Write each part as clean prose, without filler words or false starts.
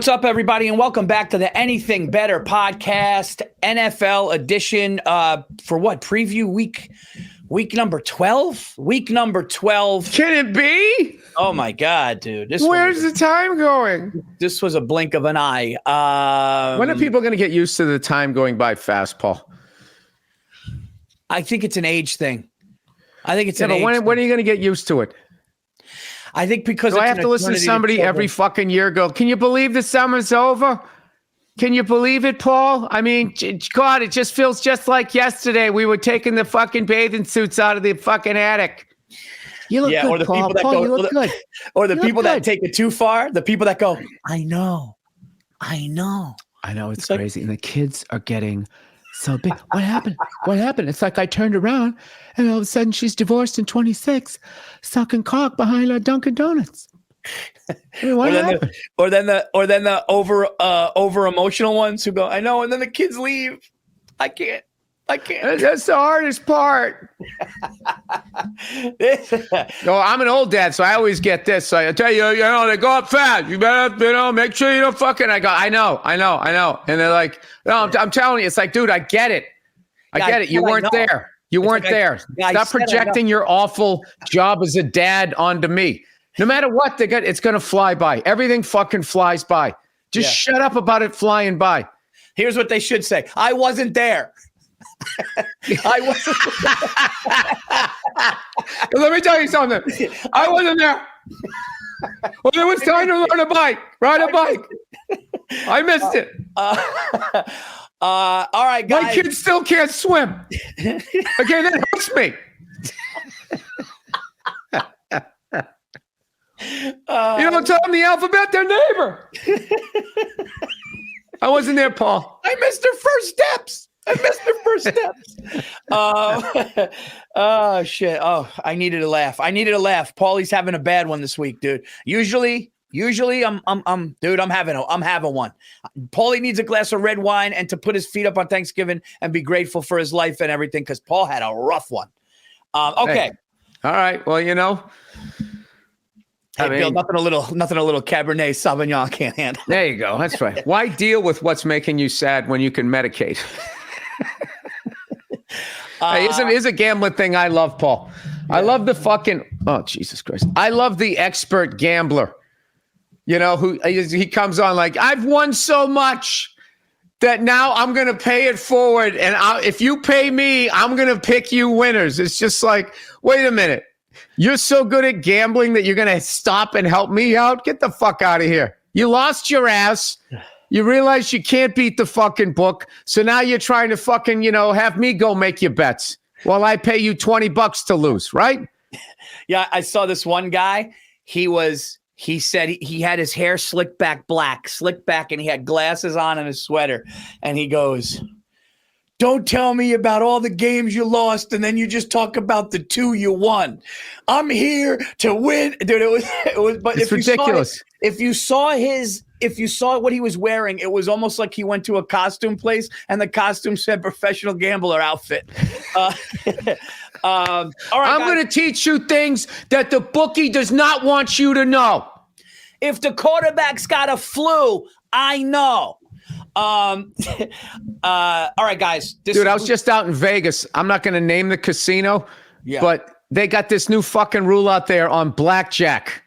What's up, everybody, and welcome back to the Anything Better podcast, NFL edition. For what? Preview week number 12? Week number 12. Can it be? Oh my God, dude! Where's the time going? This was a blink of an eye. When are people going to get used to the time going by fast, Paul? I think it's an age thing. When are you going to get used to it? I think because do I have to listen to somebody every fucking year go, can you believe the summer's over? Can you believe it, Paul? I mean, God, it just feels just like yesterday. We were taking the fucking bathing suits out of the fucking attic. You look good, or the Paul. People that Paul, go, you look good. Or the people that take it too far. The people that go, I know. I know, it's crazy. And the kids are getting so big. What happened? What happened? It's like I turned around and all of a sudden she's divorced and 26, sucking cock behind a Dunkin' Donuts. I mean, what happened? Or then the over emotional ones who go, I know, and then the kids leave. I can't. That's the hardest part. No, I'm an old dad, so I always get this. So I tell you, they go up fast. You better, make sure you don't fucking. I go, I know. And they're like, no, I'm telling you, it's like, dude, I get it. I get it. You weren't there. You weren't there. Stop projecting your awful job as a dad onto me. No matter what, it's going to fly by. Everything fucking flies by. Just shut up about it flying by. Here's what they should say. I wasn't there. I wasn't. Let me tell you something. I wasn't there. When it was time to ride a bike. I missed it. All right, guys. My kids still can't swim. Okay, that hurts me. You don't tell them the alphabet, their neighbor. I wasn't there, Paul. I missed their first steps. Oh, shit. Oh, I needed a laugh. Paulie's having a bad one this week, dude. Usually I'm having one. Paulie needs a glass of red wine and to put his feet up on Thanksgiving and be grateful for his life and everything because Paul had a rough one. Okay. Hey. All right. Well, Hey, Bill, nothing a little Cabernet Sauvignon can't handle. There you go. That's right. Why deal with what's making you sad when you can medicate? Hey, here's a gambling thing I love, Paul. Yeah. I love the fucking, oh, Jesus Christ. I love the expert gambler, who he comes on like, I've won so much that now I'm going to pay it forward. And if you pay me, I'm going to pick you winners. It's just like, wait a minute. You're so good at gambling that you're going to stop and help me out? Get the fuck out of here. You lost your ass. You realize you can't beat the fucking book. So now you're trying to fucking, have me go make your bets while I pay you $20 to lose, right? Yeah, I saw this one guy. He said he had his hair slicked back, and he had glasses on and a sweater. And he goes, don't tell me about all the games you lost and then you just talk about the 2 you won. I'm here to win. Dude, it was but it's ridiculous. If you saw what he was wearing, it was almost like he went to a costume place and the costume said professional gambler outfit. All right, I'm going to teach you things that the bookie does not want you to know. If the quarterback's got a flu, I know. All right, guys. Dude, I was just out in Vegas. I'm not going to name the casino, but they got this new fucking rule out there on blackjack.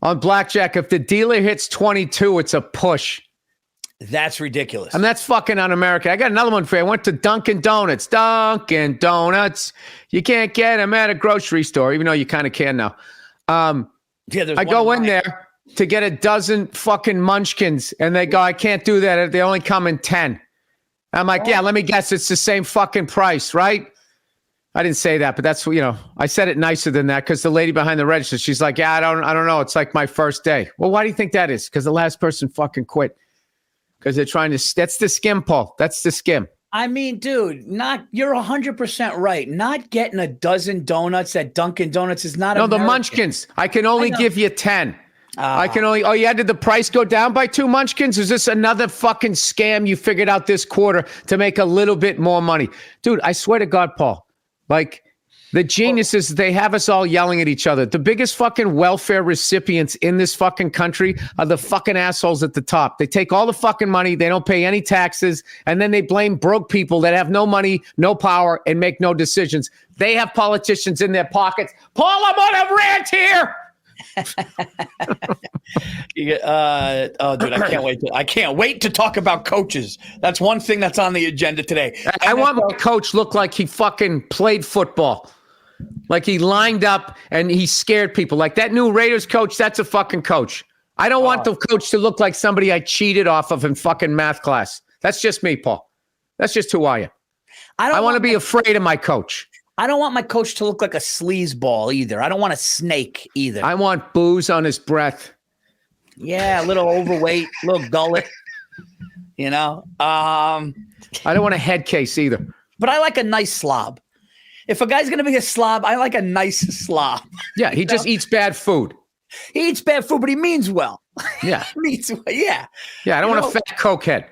If the dealer hits 22, it's a push. That's ridiculous. And that's fucking un-American. I got another one for you. I went to Dunkin' Donuts. You can't get them at a grocery store, even though you kind of can now. I go in there to get a dozen fucking munchkins, and they go, I can't do that. They only come in 10. I'm like, yeah, let me guess. It's the same fucking price, right? I didn't say that, but that's, I said it nicer than that because the lady behind the register, she's like, yeah, I don't know. It's like my first day. Well, why do you think that is? Because the last person fucking quit. Because they're trying to, that's the skim, Paul. That's the skim. I mean, dude, you're 100% right. Not getting a dozen donuts at Dunkin' Donuts is not American. The munchkins. I can only give you 10. Did the price go down by 2 munchkins? Is this another fucking scam you figured out this quarter to make a little bit more money? Dude, I swear to God, Paul, like The genius is they have us all yelling at each other. The biggest fucking welfare recipients in this fucking country are the fucking assholes at the top. They take all the fucking money. They don't pay any taxes. And then they blame broke people that have no money, no power, and make no decisions. They have politicians in their pockets. Paul, I'm on a rant here. Dude, I can't wait to talk about coaches. That's one thing that's on the agenda today. I want my coach look like he fucking played football. Like he lined up and he scared people. Like that new Raiders coach, that's a fucking coach. I don't want the coach to look like somebody I cheated off of in fucking math class. That's just me, Paul. That's just who I am. I want to be afraid of my coach. I don't want my coach to look like a sleazeball either. I don't want a snake either. I want booze on his breath. Yeah, a little overweight, a little gullet. You know? I don't want a head case either. But I like a nice slob. If a guy's going to be a slob, I like a nice slob. Yeah, he just eats bad food. He eats bad food, but he means well. Yeah. Yeah. Yeah, I don't want a fat cokehead.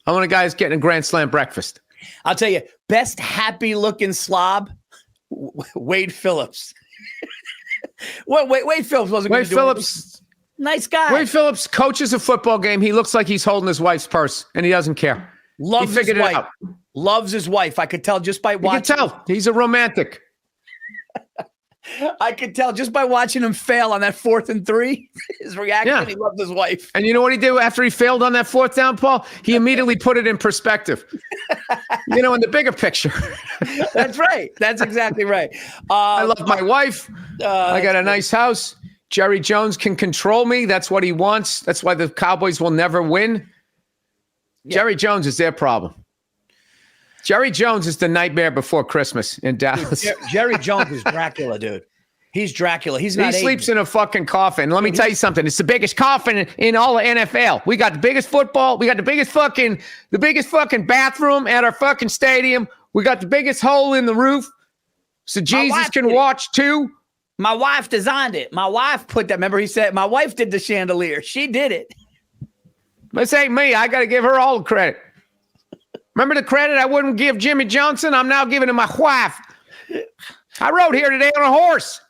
I want a guy who's getting a Grand Slam breakfast. I'll tell you, best happy-looking slob, Wade Phillips. Wade Phillips wasn't going to do it. Wade Phillips, nice guy. Wade Phillips coaches a football game. He looks like he's holding his wife's purse, and he doesn't care. Loves he figured his wife. It out. Loves his wife. I could tell just by watching. You can tell. He's a romantic. I could tell just by watching him fail on that 4th and 3. His reaction, yeah. He loved his wife. And you know what he did after he failed on that 4th down, Paul? He immediately put it in perspective. In the bigger picture. That's right. That's exactly right. I love my wife. I got a nice house. Jerry Jones can control me. That's what he wants. That's why the Cowboys will never win. Yeah. Jerry Jones is their problem. Jerry Jones is the nightmare before Christmas in Dallas. Dude, Jerry Jones is Dracula, dude. He's Dracula. He sleeps in a fucking coffin. Let me tell you something. It's the biggest coffin in all of NFL. We got the biggest football. We got the biggest fucking bathroom at our fucking stadium. We got the biggest hole in the roof, so Jesus can watch too. My wife designed it. My wife put that. Remember, he said my wife did the chandelier. She did it. This ain't me. I got to give her all the credit. Remember the credit I wouldn't give Jimmy Johnson? I'm now giving to my wife. I rode here today on a horse.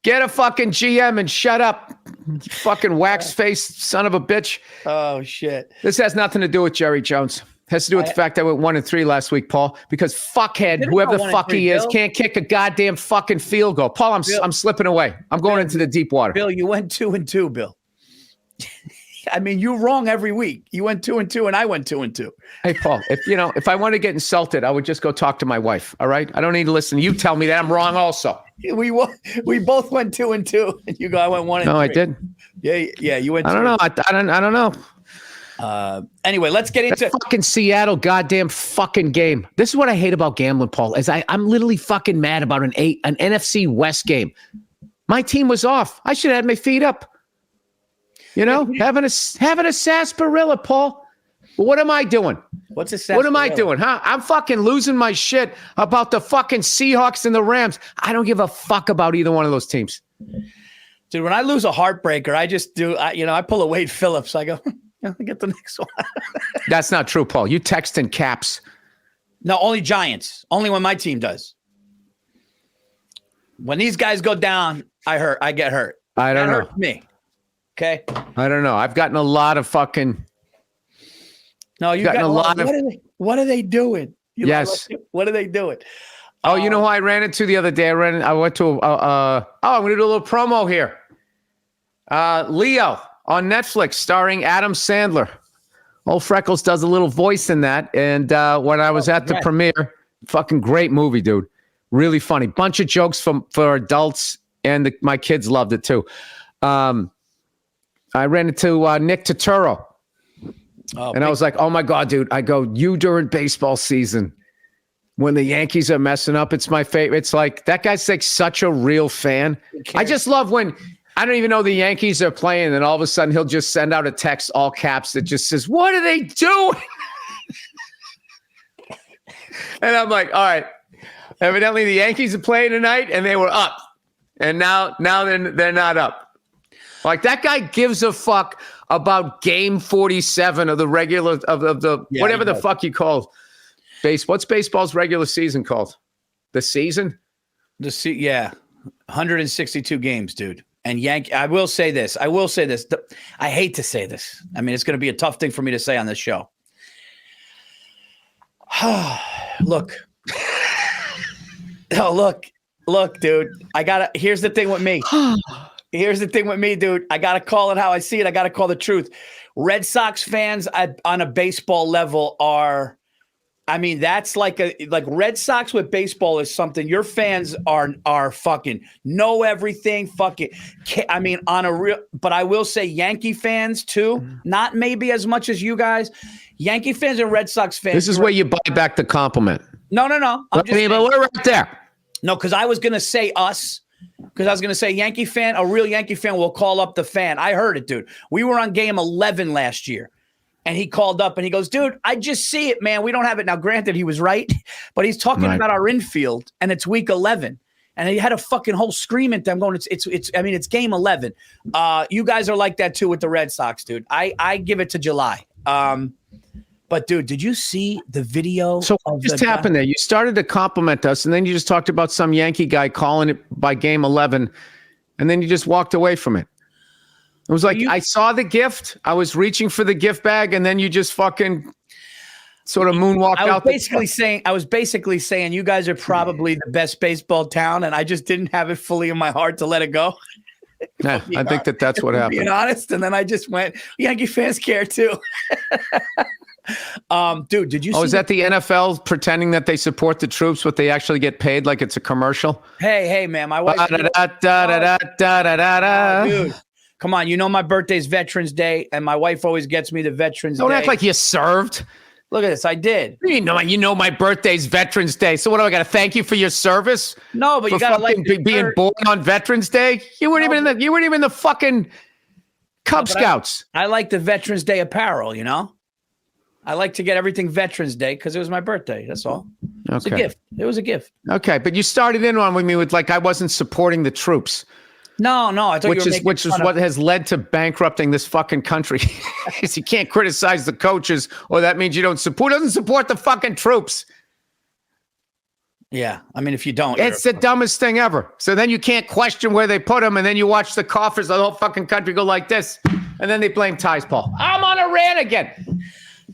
Get a fucking GM and shut up, you fucking wax-faced son of a bitch. Oh, shit. This has nothing to do with Jerry Jones. It has to do with the fact I went 1-3 last week, Paul, because fuckhead, whoever the fuck he is, can't kick a goddamn fucking field goal. Paul, I'm slipping away. I'm going into the deep water. Bill, you went 2-2, Bill. I mean, you're wrong every week. You went 2-2, and I went 2-2. Hey, Paul, if I want to get insulted, I would just go talk to my wife. All right, I don't need to listen. You tell me that I'm wrong, also. We both went 2-2, and you go. I went 1-3. No, I did. Yeah. You went. I don't know. I don't know. Anyway, let's get into fucking Seattle goddamn fucking game. This is what I hate about gambling, Paul. Is I'm literally fucking mad about an NFC West game. My team was off. I should have had my feet up. Having a sarsaparilla, Paul. Well, what am I doing? What's a sarsaparilla? What am I doing, huh? I'm fucking losing my shit about the fucking Seahawks and the Rams. I don't give a fuck about either one of those teams. Dude, when I lose a heartbreaker, I just do, I pull a Wade Phillips. I go, get the next one. That's not true, Paul. You text in caps. No, only Giants. Only when my team does. When these guys go down, I get hurt. I don't know. Hurts me. Okay. I don't know. I've gotten a lot of fucking. No, you've gotten a lot of. What are they doing? Yes. What are they doing? Oh, you know who I ran into the other day? I went to. I'm going to do a little promo here. Leo on Netflix, starring Adam Sandler. Old Freckles does a little voice in that, and when I was at the premiere, fucking great movie, dude. Really funny. Bunch of jokes for adults, and my kids loved it too. I ran into Nick Turturro, and I was like, oh, my God, dude. I go, you during baseball season, when the Yankees are messing up, it's my favorite. It's like, that guy's like such a real fan. I just love when I don't even know the Yankees are playing, and all of a sudden he'll just send out a text, all caps, that just says, what are they doing? And I'm like, all right, evidently the Yankees are playing tonight, and they were up. And now they're not up. Like, that guy gives a fuck about game 47 of the regular of the whatever the fuck you call base. What's baseball's regular season called? The season? Yeah. 162 games, dude. And I will say this. I hate to say this. I mean, it's going to be a tough thing for me to say on this show. Look. Look, dude. Here's the thing with me. Dude. I got to call it how I see it. I got to call the truth. Red Sox fans on a baseball level are, I mean, that's like Red Sox with baseball is something. Your fans are fucking know everything. Fucking, I mean, but I will say Yankee fans too. Not maybe as much as you guys. Yankee fans and Red Sox fans. This is where you buy back the compliment. No. But we're right there. No, because I was going to say us. Because I was going to say a real Yankee fan will call up the fan. I heard it, dude. We were on game 11 last year. And he called up and he goes, dude, I just see it, man. We don't have it. Now, granted, he was right. But he's talking about our infield. And it's week 11. And he had a fucking whole scream at them going, it's game 11. You guys are like that, too, with the Red Sox, dude. I give it to July. But, dude, did you see the video? So what just happened there? You started to compliment us, and then you just talked about some Yankee guy calling it by game 11, and then you just walked away from it. It was like, I saw the gift. I was reaching for the gift bag, and then you just fucking sort of moonwalked out. I was basically saying you guys are probably the best baseball town, and I just didn't have it fully in my heart to let it go. Yeah, I think that's what happened. Being honest, and then I just went, Yankee fans care too. Dude, did you see is that the NFL pretending that they support the troops, but they actually get paid like it's a commercial? Hey, man, my wife. Dude, come on, you know my birthday's Veterans Day, and my wife always gets me the Veterans Day. Don't act like you served. Look at this, I did. You know my birthday's Veterans Day. So what do I got to thank you for your service? No, but you got to being born on Veterans Day. You weren't even in the fucking Cub Scouts. I like the Veterans Day apparel, you know. I like to get everything Veterans Day because it was my birthday. That's all. It's a gift. It was a gift. Okay, but you started in on with me with like I wasn't supporting the troops. No. I thought which is what has led to bankrupting this fucking country. Because you can't criticize the coaches, or that means you doesn't support the fucking troops. Yeah, I mean, if you don't, it's the dumbest thing ever. So then you can't question where they put them, and then you watch the coffers of the whole fucking country go like this, and then they blame Ties Paul. I'm on a rant again.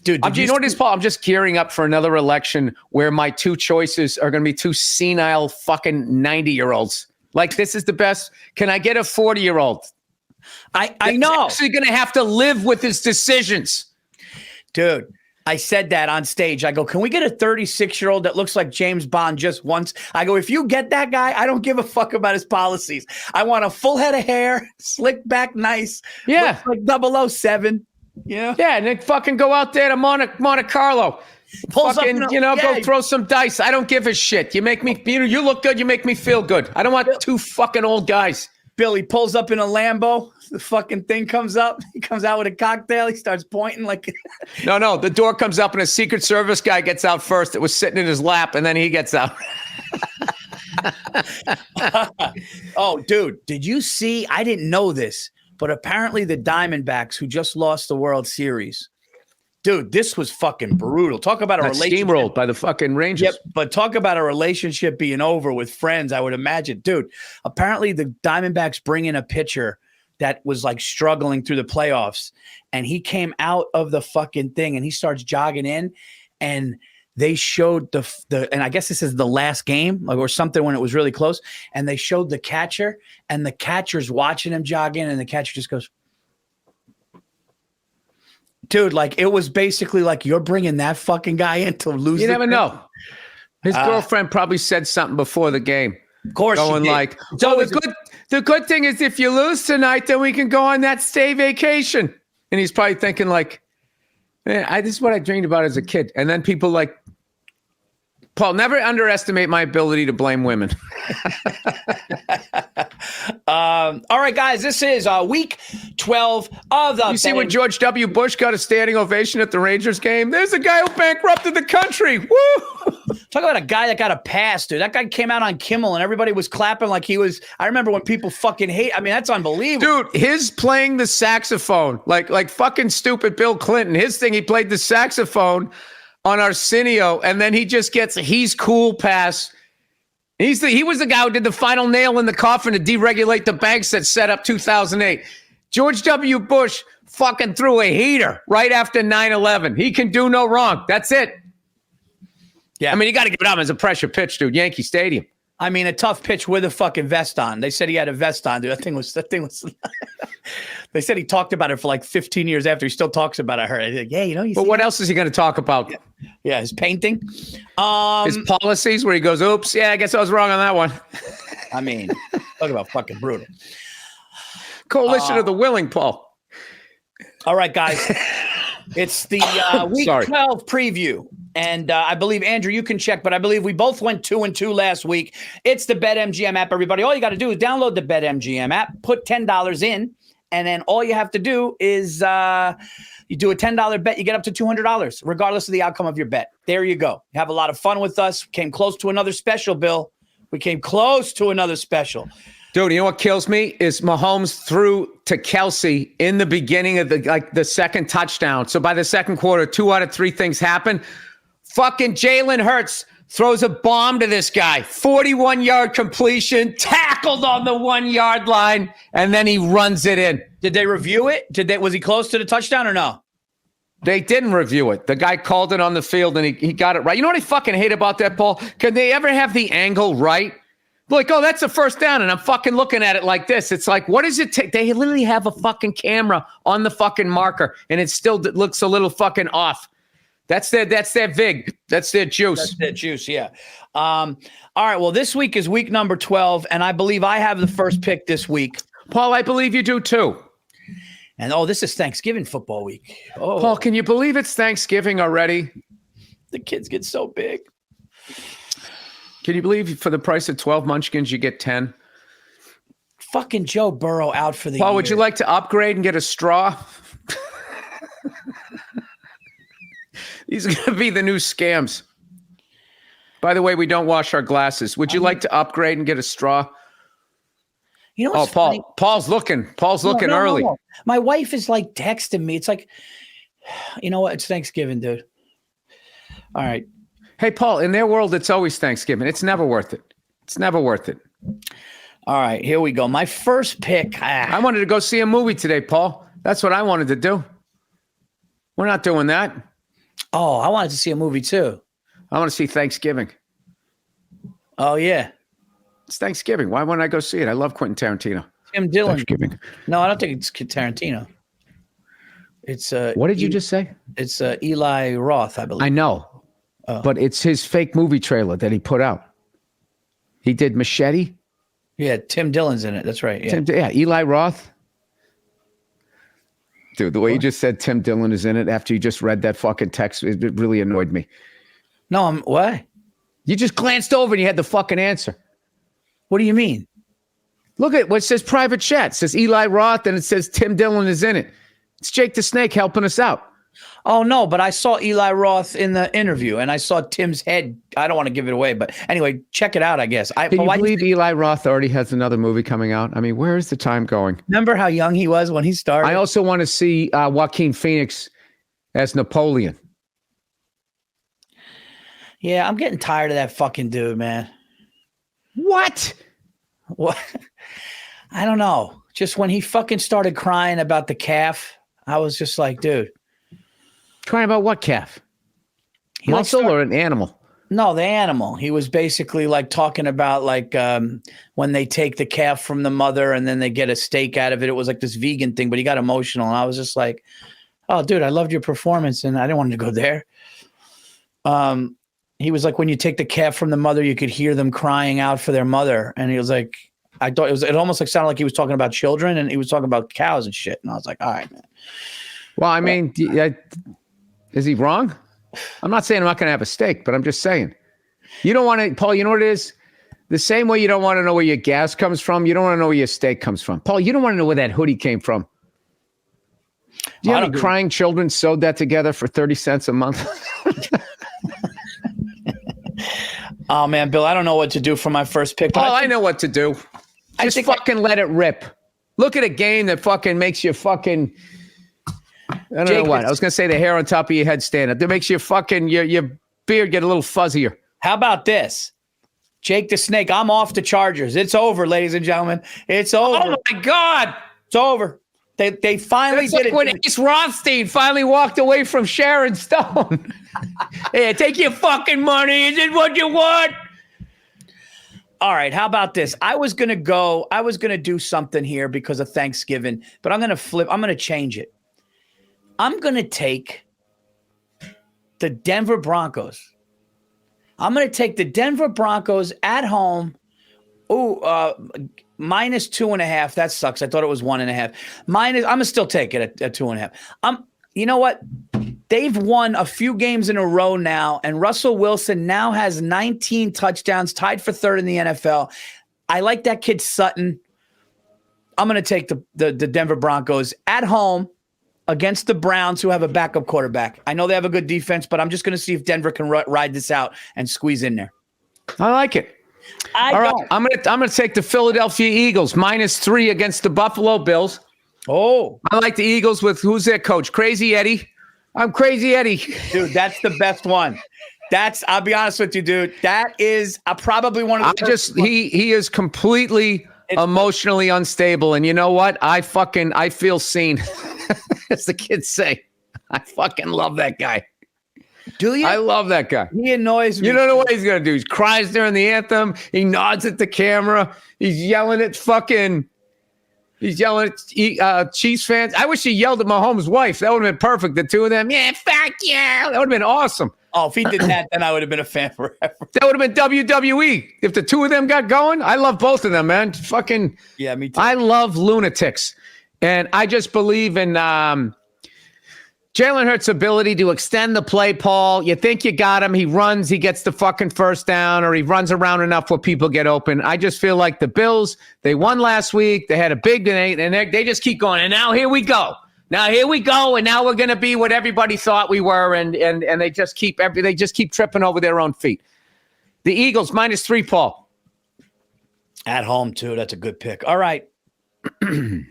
Dude, you know what it is, Paul? I'm just gearing up for another election where my two choices are going to be two senile fucking 90-year-olds. Like, this is the best. Can I get a 40-year-old? I know. He's actually going to have to live with his decisions. Dude, I said that on stage. I go, can we get a 36-year-old that looks like James Bond just once? I go, if you get that guy, I don't give a fuck about his policies. I want a full head of hair, slicked back nice. Yeah. Like 007. Yeah. Yeah, and then fucking go out there to Monte Carlo. Fucking, go throw some dice. I don't give a shit. You make me, you look good. You make me feel good. I don't want two fucking old guys. Billy pulls up in a Lambo. The fucking thing comes up. He comes out with a cocktail. He starts pointing like. No. The door comes up and a Secret Service guy gets out first. It was sitting in his lap, and then he gets out. Oh, dude, did you see? I didn't know this. But apparently the Diamondbacks, who just lost the World Series, dude, this was fucking brutal. Talk about a relationship. Steamrolled by the fucking Rangers. Yep, but talk about a relationship being over with friends, I would imagine. Dude, apparently the Diamondbacks bring in a pitcher that was like struggling through the playoffs. And he came out of the fucking thing and he starts jogging in. And they showed and I guess this is the last game or something when it was really close. And they showed the catcher and the catcher's watching him jog in and the catcher just goes, dude, like it was basically like you're bringing that fucking guy in to lose. You never know. His girlfriend probably said something before the game. Of course, going like, so the good thing is if you lose tonight, then we can go on that stay vacation. And he's probably thinking like, man, this is what I dreamed about as a kid. And then people like, Paul, never underestimate my ability to blame women. All right, guys, this is week 12 of the. You see when George W. Bush got a standing ovation at the Rangers game? There's a guy who bankrupted the country. Woo! Talk about a guy that got a pass, dude. That guy came out on Kimmel and everybody was clapping like he was. I remember when people fucking hate. I mean, that's unbelievable. Dude, his playing the saxophone, like fucking stupid Bill Clinton. His thing, he played the saxophone on Arsenio, and then he just gets he's cool pass. He was the guy who did the final nail in the coffin to deregulate the banks that set up 2008. George W. Bush fucking threw a heater right after 9/11. He can do no wrong. That's it. Yeah. I mean, you got to give it up as a pressure pitch, dude. Yankee Stadium. I mean, a tough pitch with a fucking vest on. They said he had a vest on, dude. That thing was. They said he talked about it for like 15 years after. He still talks about it. I heard. Like, yeah, you know. But what else is he going to talk about? Yeah, his painting. His policies where he goes, oops, yeah, I guess I was wrong on that one. I mean, talk about fucking brutal. Coalition of the willing, Paul. All right, guys. It's the week 12 preview. And I believe, Andrew, you can check, but I believe we both went 2-2 last week. It's the BetMGM app, everybody. All you got to do is download the BetMGM app, put $10 in, and then all you have to do is you do a $10 bet, you get up to $200, regardless of the outcome of your bet. There you go. You have a lot of fun with us. Came close to another special, Bill. We came close to another special. Dude, you know what kills me is Mahomes threw to Kelsey in the beginning of the second touchdown. So by the second quarter, 2 out of 3 things happen. Fucking Jalen Hurts throws a bomb to this guy. 41-yard completion, tackled on the 1-yard line, and then he runs it in. Did they review it? Was he close to the touchdown or no? They didn't review it. The guy called it on the field, and he got it right. You know what I fucking hate about that, Paul? Can they ever have the angle right? Like, oh, that's a first down, and I'm fucking looking at it like this. It's like, what does it take? They literally have a fucking camera on the fucking marker, and it still looks a little fucking off. That's their vig. That's their juice. That's their juice, yeah. All right, well, this week is week number 12, and I believe I have the first pick this week. Paul, I believe you do too. And, this is Thanksgiving football week. Oh. Paul, can you believe it's Thanksgiving already? The kids get so big. Can you believe for the price of 12 munchkins, you get 10? Fucking Joe Burrow out for the Paul, year. would you like to upgrade and get a straw? These are going to be the new scams. By the way, we don't wash our glasses. Would you like to upgrade and get a straw? You know what's Paul, funny? Paul's looking early. No. My wife is like texting me. It's like, you know what? It's Thanksgiving, dude. All right. Hey, Paul, in their world, it's always Thanksgiving. It's never worth it. It's never worth it. All right, here we go. My first pick. I wanted to go see a movie today, Paul. That's what I wanted to do. We're not doing that. Oh, I wanted to see a movie too. I want to see Thanksgiving. Oh, yeah. It's Thanksgiving. Why wouldn't I go see it? I love Quentin Tarantino. Tim Dillon. Thanksgiving. No, I don't think it's Tarantino. It's what did you just say? It's Eli Roth, I believe. I know. But it's his fake movie trailer that he put out. He did Machete. Yeah, Tim Dillon's in it. That's right. Yeah, Eli Roth. Dude, the way you just said Tim Dillon is in it after you just read that fucking text, it really annoyed me. No, what? You just glanced over and you had the fucking answer. What do you mean? Look at what it says private chat. It says Eli Roth and it says Tim Dillon is in it. It's Jake the Snake helping us out. Oh, no, but I saw Eli Roth in the interview, and I saw Tim's head. I don't want to give it away, but anyway, check it out, I guess. Can you believe Eli Roth already has another movie coming out? I mean, where is the time going? Remember how young he was when he started? I also want to see Joaquin Phoenix as Napoleon. Yeah, I'm getting tired of that fucking dude, man. What? I don't know. Just when he fucking started crying about the calf, I was just like, dude. Crying about what calf? Muscle or an animal? No, the animal. He was basically like talking about like when they take the calf from the mother and then they get a steak out of it. It was like this vegan thing, but he got emotional. And I was just like, oh, dude, I loved your performance. And I didn't want to go there. He was like, when you take the calf from the mother, you could hear them crying out for their mother. And he was like, I thought it almost like sounded like he was talking about children and he was talking about cows and shit. And I was like, all right, man. Well, I mean, is he wrong? I'm not saying I'm not going to have a steak, but I'm just saying. You don't want to, Paul, you know what it is? The same way you don't want to know where your gas comes from, you don't want to know where your steak comes from. Paul, you don't want to know where that hoodie came from. Do you have any crying children sewed that together for 30 cents a month? Oh, man, Bill, I don't know what to do for my first pick. Paul, I know what to do. Just fucking let it rip. Look at a game that fucking makes you fucking... I don't know what. I was going to say the hair on top of your head stand up. That makes your fucking, your beard get a little fuzzier. How about this? Jake the Snake, I'm off the Chargers. It's over, ladies and gentlemen. It's over. Oh my God. It's over. They finally That's did like it. when Ace Rothstein finally walked away from Sharon Stone. Hey, take your fucking money. Is it what you want? All right, how about this? I was going to do something here because of Thanksgiving, but I'm going to change it. I'm going to take the Denver Broncos. I'm going to take the Denver Broncos at home. Minus 2.5. That sucks. I thought it was 1.5. I'm going to still take it at 2.5. You know what? They've won a few games in a row now, and Russell Wilson now has 19 touchdowns, tied for third in the NFL. I like that kid Sutton. I'm going to take the Denver Broncos at home against the Browns, who have a backup quarterback. I know they have a good defense, but I'm just going to see if Denver can ride this out and squeeze in there. I like it. All right, I'm gonna take the Philadelphia Eagles -3 against the Buffalo Bills. Oh, I like the Eagles with who's their coach? Crazy Eddie. I'm Crazy Eddie. Dude, that's the best one. I'll be honest with you, dude. That is probably one of the he is completely emotionally unstable. And you know what? I feel seen. As the kids say. I fucking love that guy. Do you? I love that guy. He annoys me. You don't know what he's going to do. He cries during the anthem. He nods at the camera. He's yelling at Chiefs fans. I wish he yelled at Mahomes' wife. That would have been perfect. The two of them. Yeah, fuck yeah. That would have been awesome. Oh, if he did that, then I would have been a fan forever. That would have been WWE. If the two of them got going, I love both of them, man. Fucking. Yeah, me too. I love lunatics. And I just believe in Jalen Hurts' ability to extend the play, Paul. You think you got him. He runs. He gets the fucking first down, or he runs around enough where people get open. I just feel like the Bills, they won last week. They had a big day, and they just keep going. And now here we go. And now we're going to be what everybody thought we were, and they just keep tripping over their own feet. The Eagles -3, Paul. At home, too. That's a good pick. All right. Man.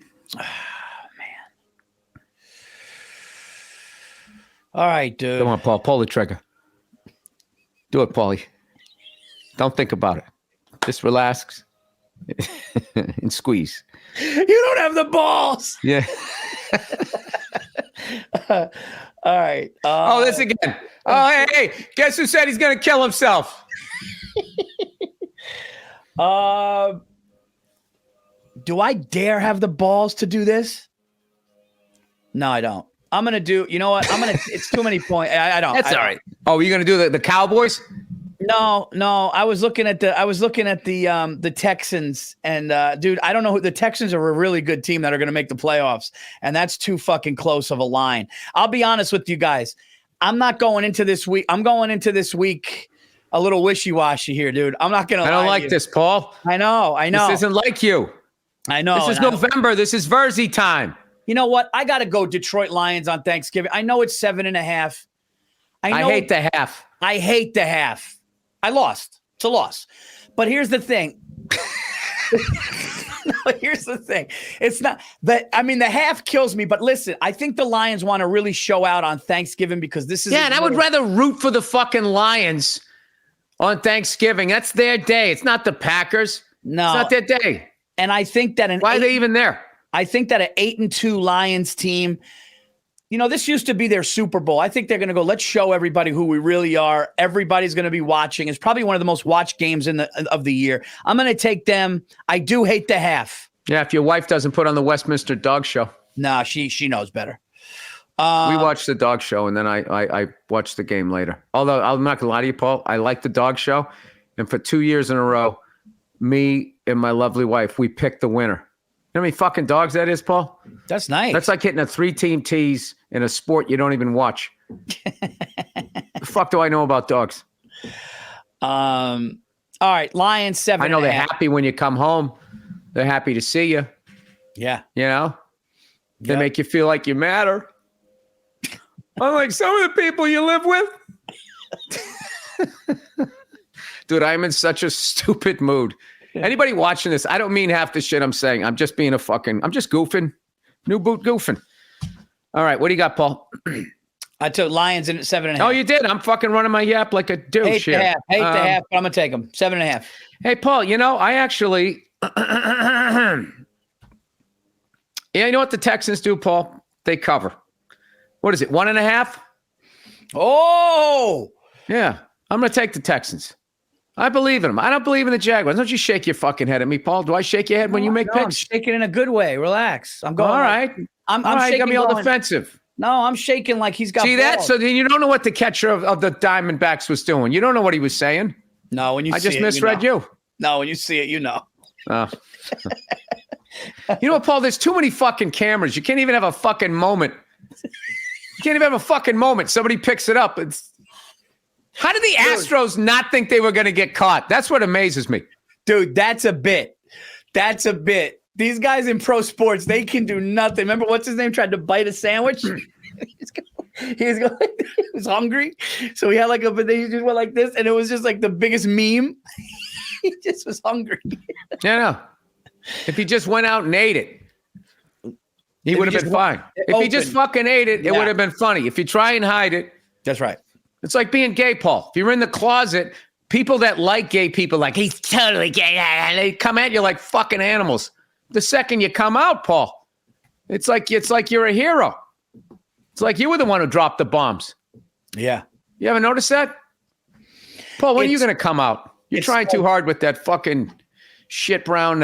All right, dude. Come on, Paul. Pull the trigger. Do it, Paulie. Don't think about it. Just relax and squeeze. You don't have the balls. Yeah. All right. This again. Oh, hey. Guess who said he's going to kill himself? Do I dare have the balls to do this? No, I don't. I'm going to do, you know what? It's too many points. I don't. That's all right. Oh, you're going to do the Cowboys? No. I was looking at the Texans, and dude, I don't know who the Texans are. A really good team that are going to make the playoffs, and that's too fucking close of a line. I'll be honest with you guys. I'm not going into this week. I'm going into this week a little wishy-washy here, dude. I'm not going to. I don't like this, Paul. I know. This isn't like you. I know. This is November. This is Virzi time. You know what? I got to go Detroit Lions on Thanksgiving. I know it's 7.5. I hate the half. I hate the half. I lost. It's a loss. But here's the thing. Here's the thing. It's not that. I mean, the half kills me. But listen, I think the Lions want to really show out on Thanksgiving because this is. Yeah, and I would rather root for the fucking Lions on Thanksgiving. That's their day. It's not the Packers. No, it's not their day. And I think that why are they even there? I think that an 8-2 Lions team, you know, this used to be their Super Bowl. I think they're going to go, let's show everybody who we really are. Everybody's going to be watching. It's probably one of the most watched games of the year. I'm going to take them. I do hate the half. Yeah, if your wife doesn't put on the Westminster Dog Show. Nah, she knows better. We watched the dog show, and then I watched the game later. Although, I'm not going to lie to you, Paul, I like the dog show. And for 2 years in a row, me and my lovely wife, we picked the winner. You know how many fucking dogs that is, Paul? That's nice. That's like hitting a 3-team tease in a sport you don't even watch. The fuck do I know about dogs? All right, Lions 7. I know they're happy when you come home. They're happy to see you. Yeah. You know? They make you feel like you matter. Unlike some of the people you live with. Dude, I'm in such a stupid mood. Anybody watching this, I don't mean half the shit I'm saying. I'm just I'm just goofing. New boot goofing. All right, what do you got, Paul? I took Lions in at 7.5. Oh, you did? I'm fucking running my yap like a douche here. 8.5. 8.5, but I'm going to take them. 7.5. Hey, Paul, I actually... Yeah, you know what the Texans do, Paul? They cover. What is it, 1.5? Oh! Yeah, I'm going to take the Texans. I believe in them. I don't believe in the Jaguars. Don't you shake your fucking head at me, Paul. Do I shake your head when you make picks? I'm shaking in a good way. Relax. I'm going. All right. I'm shaking. Got me all defensive. No, I'm shaking like he's got. See balls. that? So then you don't know what the catcher of the Diamondbacks was doing. You don't know what he was saying. No, when you I see just it, misread you. No, when you see it, you know. Oh. You know what, Paul? There's too many fucking cameras. You can't even have a fucking moment. You can't even have a fucking moment. Somebody picks it up. How did the Astros not think they were going to get caught? That's what amazes me. Dude, that's a bit. That's a bit. These guys in pro sports, they can do nothing. Remember, what's his name tried to bite a sandwich? he was hungry. So he had like but he just went like this, and it was just like the biggest meme. He just was hungry. Yeah, no. If he just went out and ate it, he would have been fine. If he just fucking ate it, it would have been funny. If you try and hide it. That's right. It's like being gay, Paul. If you're in the closet, people that like gay people, like, he's totally gay, and they come at you like fucking animals. The second you come out, Paul, it's like you're a hero. It's like you were the one who dropped the bombs. Yeah. You ever notice that? Paul, when are you going to come out? You're trying too hard with that fucking shit brown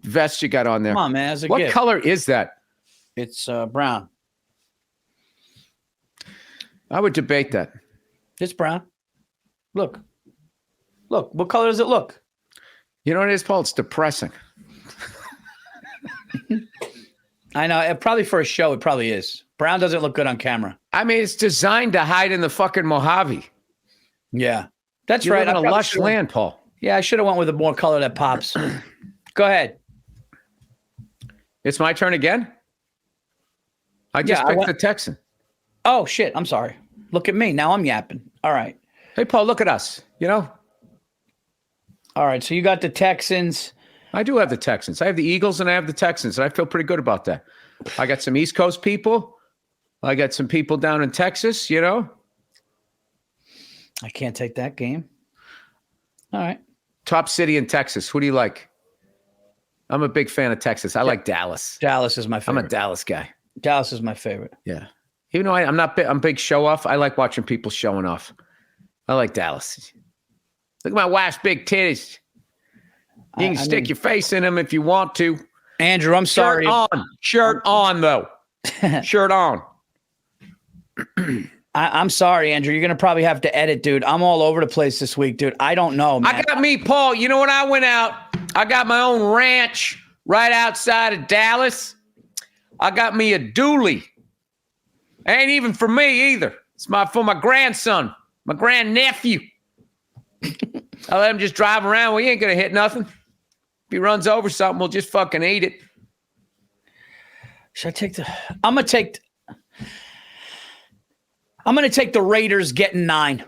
vest you got on there. Come on, man. As a what gift. Color is that? It's brown. I would debate that. It's brown. Look. What color does it look? You know what it is, Paul? It's depressing. I know. Probably for a show, it probably is. Brown doesn't look good on camera. I mean, it's designed to hide in the fucking Mojave. Yeah. That's you right. Live in a lush land, Paul. Yeah, I should have went with a more color that pops. Go ahead. It's my turn again? I just picked the Texan. Oh, shit. I'm sorry. Look at me. Now I'm yapping. All right. Hey, Paul, look at us. All right. So you got the Texans. I do have the Texans. I have the Eagles and I have the Texans, and I feel pretty good about that. I got some East Coast people. I got some people down in Texas, I can't take that game. All right. Top city in Texas. Who do you like? I'm a big fan of Texas. I like Dallas. Dallas is my favorite. I'm a Dallas guy. Dallas is my favorite. Yeah. Even though I'm big show off. I like watching people showing off. I like Dallas. Look at my wife's big titties. You can stick your face in them if you want to. Andrew, I'm sorry. Shirt on, though. Shirt on. I'm sorry, Andrew. You're going to probably have to edit, dude. I'm all over the place this week, dude. I don't know, man. I got me, Paul. You know when I went out, I got my own ranch right outside of Dallas. I got me a dually. Ain't even for me either. It's for my grandson, my grandnephew. I let him just drive around. We ain't going to hit nothing. If he runs over something, we'll just fucking eat it. Should I take I'm going to take the Raiders getting 9.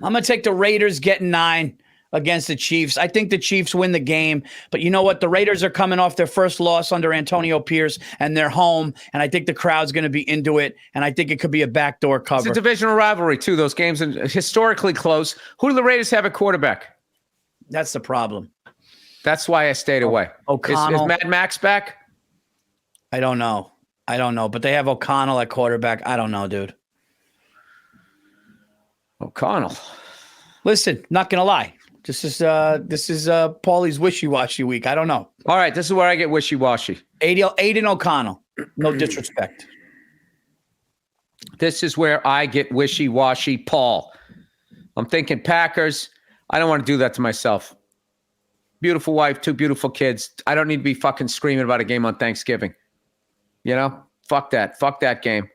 I'm going to take the Raiders getting 9 against the Chiefs. I think the Chiefs win the game, but you know what? The Raiders are coming off their first loss under Antonio Pierce, and they're home, and I think the crowd's going to be into it, and I think it could be a backdoor cover. It's a divisional rivalry, too. Those games are historically close. Who do the Raiders have at quarterback? That's the problem. That's why I stayed away. O'Connell. Is Mad Max back? I don't know, but they have O'Connell at quarterback. I don't know, dude. O'Connell. Listen, not going to lie. This is Paulie's wishy-washy week. I don't know. All right, this is where I get wishy-washy. Aiden O'Connell. No disrespect. This is where I get wishy-washy, Paul. I'm thinking Packers. I don't want to do that to myself. Beautiful wife, 2 beautiful kids. I don't need to be fucking screaming about a game on Thanksgiving. Fuck that. Fuck that game.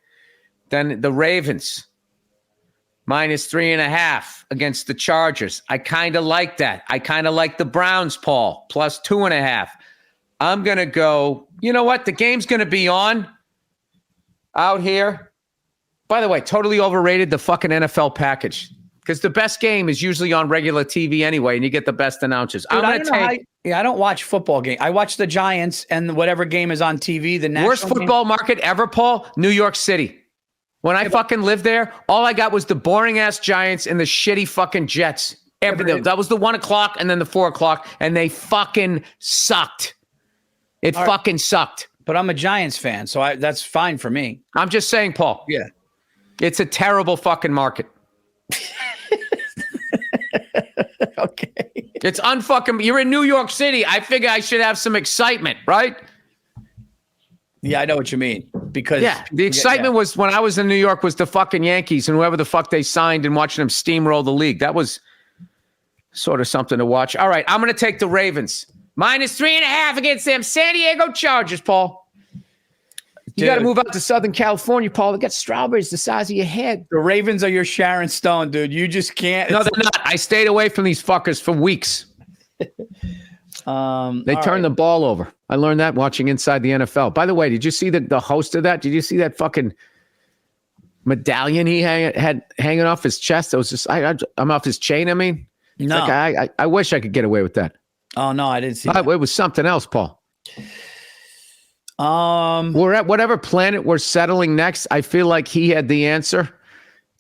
Then the Ravens. -3.5 against the Chargers. I kind of like that. I kind of like the Browns, Paul, +2.5. I'm going to go, you know what? The game's going to be on out here. By the way, totally overrated the fucking NFL package because the best game is usually on regular TV anyway, and you get the best announcers. Dude, I don't watch football game. I watch the Giants and whatever game is on TV. The national worst football market ever, Paul, New York City. When I fucking lived there, all I got was the boring ass Giants and the shitty fucking Jets. Everything. That was the 1 o'clock and then the 4 o'clock, and they fucking sucked. It fucking sucked. But I'm a Giants fan, so that's fine for me. I'm just saying, Paul. Yeah. It's a terrible fucking market. Okay. It's unfucking. You're in New York City. I figure I should have some excitement, right? Yeah, I know what you mean. Because the excitement was when I was in New York was the fucking Yankees and whoever the fuck they signed and watching them steamroll the league. That was sort of something to watch. All right, I'm going to take the Ravens. -3.5 against them San Diego Chargers, Paul. You got to move out to Southern California, Paul. They got strawberries the size of your head. The Ravens are your Sharon Stone, dude. You just can't. No, they're not. I stayed away from these fuckers for weeks. They turned the ball over. I learned that watching Inside the NFL. By the way, did you see the host of that? Did you see that fucking medallion he had hanging off his chest? It was just, I'm off his chain, I mean. No. Like, I wish I could get away with that. Oh, no, I didn't see that. It was something else, Paul. We're at whatever planet we're settling next. I feel like he had the answer.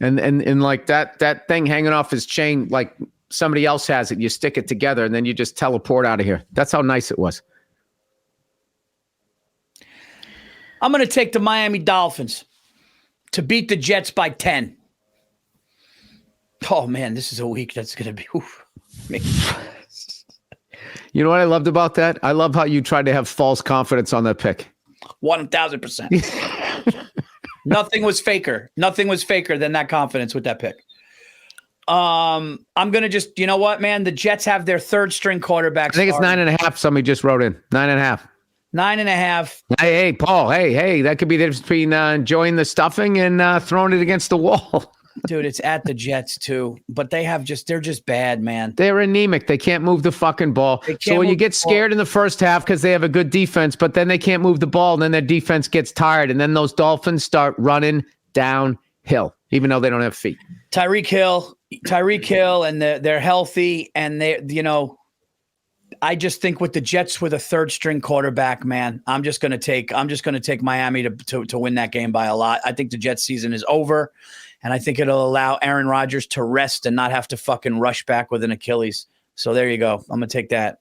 And like that thing hanging off his chain, like somebody else has it. You stick it together and then you just teleport out of here. That's how nice it was. I'm going to take the Miami Dolphins to beat the Jets by 10. Oh, man, this is a week that's going to be... You know what I loved about that? I love how you tried to have false confidence on that pick. 1,000%. Nothing was faker. Nothing was faker than that confidence with that pick. I'm going to just, you know what, man? The Jets have their third string quarterback. I think it's 9.5. Somebody just wrote in 9.5. 9.5. Hey, Paul. Hey, that could be the difference between enjoying the stuffing and throwing it against the wall. Dude, it's at the Jets too, but they're just bad, man. They're anemic. They can't move the fucking ball. So you get scared in the first half because they have a good defense, but then they can't move the ball, and then their defense gets tired, and then those Dolphins start running downhill, even though they don't have feet. Tyreek Hill, and they're healthy, and I just think with the Jets with a third string quarterback, man, I'm just going to take Miami to win that game by a lot. I think the Jets season is over. And I think it'll allow Aaron Rodgers to rest and not have to fucking rush back with an Achilles. So there you go. I'm going to take that.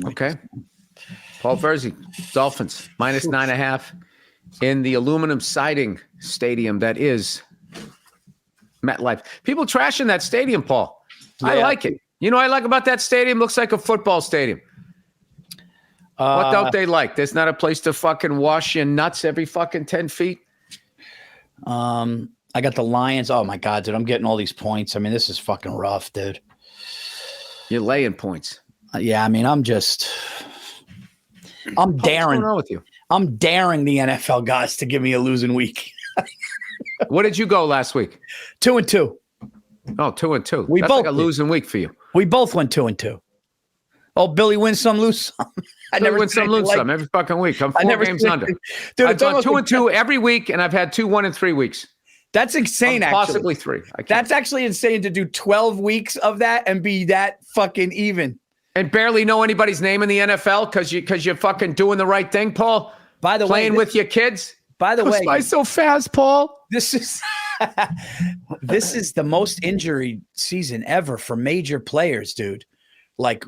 Okay. Paul Virzi, Dolphins, -9.5 in the aluminum siding stadium that is MetLife. People trashing that stadium, Paul. Yeah. I like it. You know what I like about that stadium? Looks like a football stadium. What don't they like? There's not a place to fucking wash your nuts every fucking 10 feet. I got the Lions. Oh my God, dude, I'm getting all these points. I mean, this is fucking rough, dude. You're laying points. Yeah, I mean, I'm daring. What's going on with you? I'm daring the NFL guys to give me a losing week. What did you go last week? 2-2. Oh, 2-2. We That's both like a losing week for you. We both went 2-2. Oh, Billy wins some, lose some. I never win some, lose some every fucking week. I'm 4 games under. Dude, I've gone 2-2 every week, and I've had 2 1-3 weeks. That's insane, possibly actually. 3. That's actually insane to do 12 weeks of that and be that fucking even. And barely know anybody's name in the NFL because you're fucking doing the right thing, Paul. By the way, playing with your kids. By the way, why so fast, Paul? This is the most injury season ever for major players, dude. Like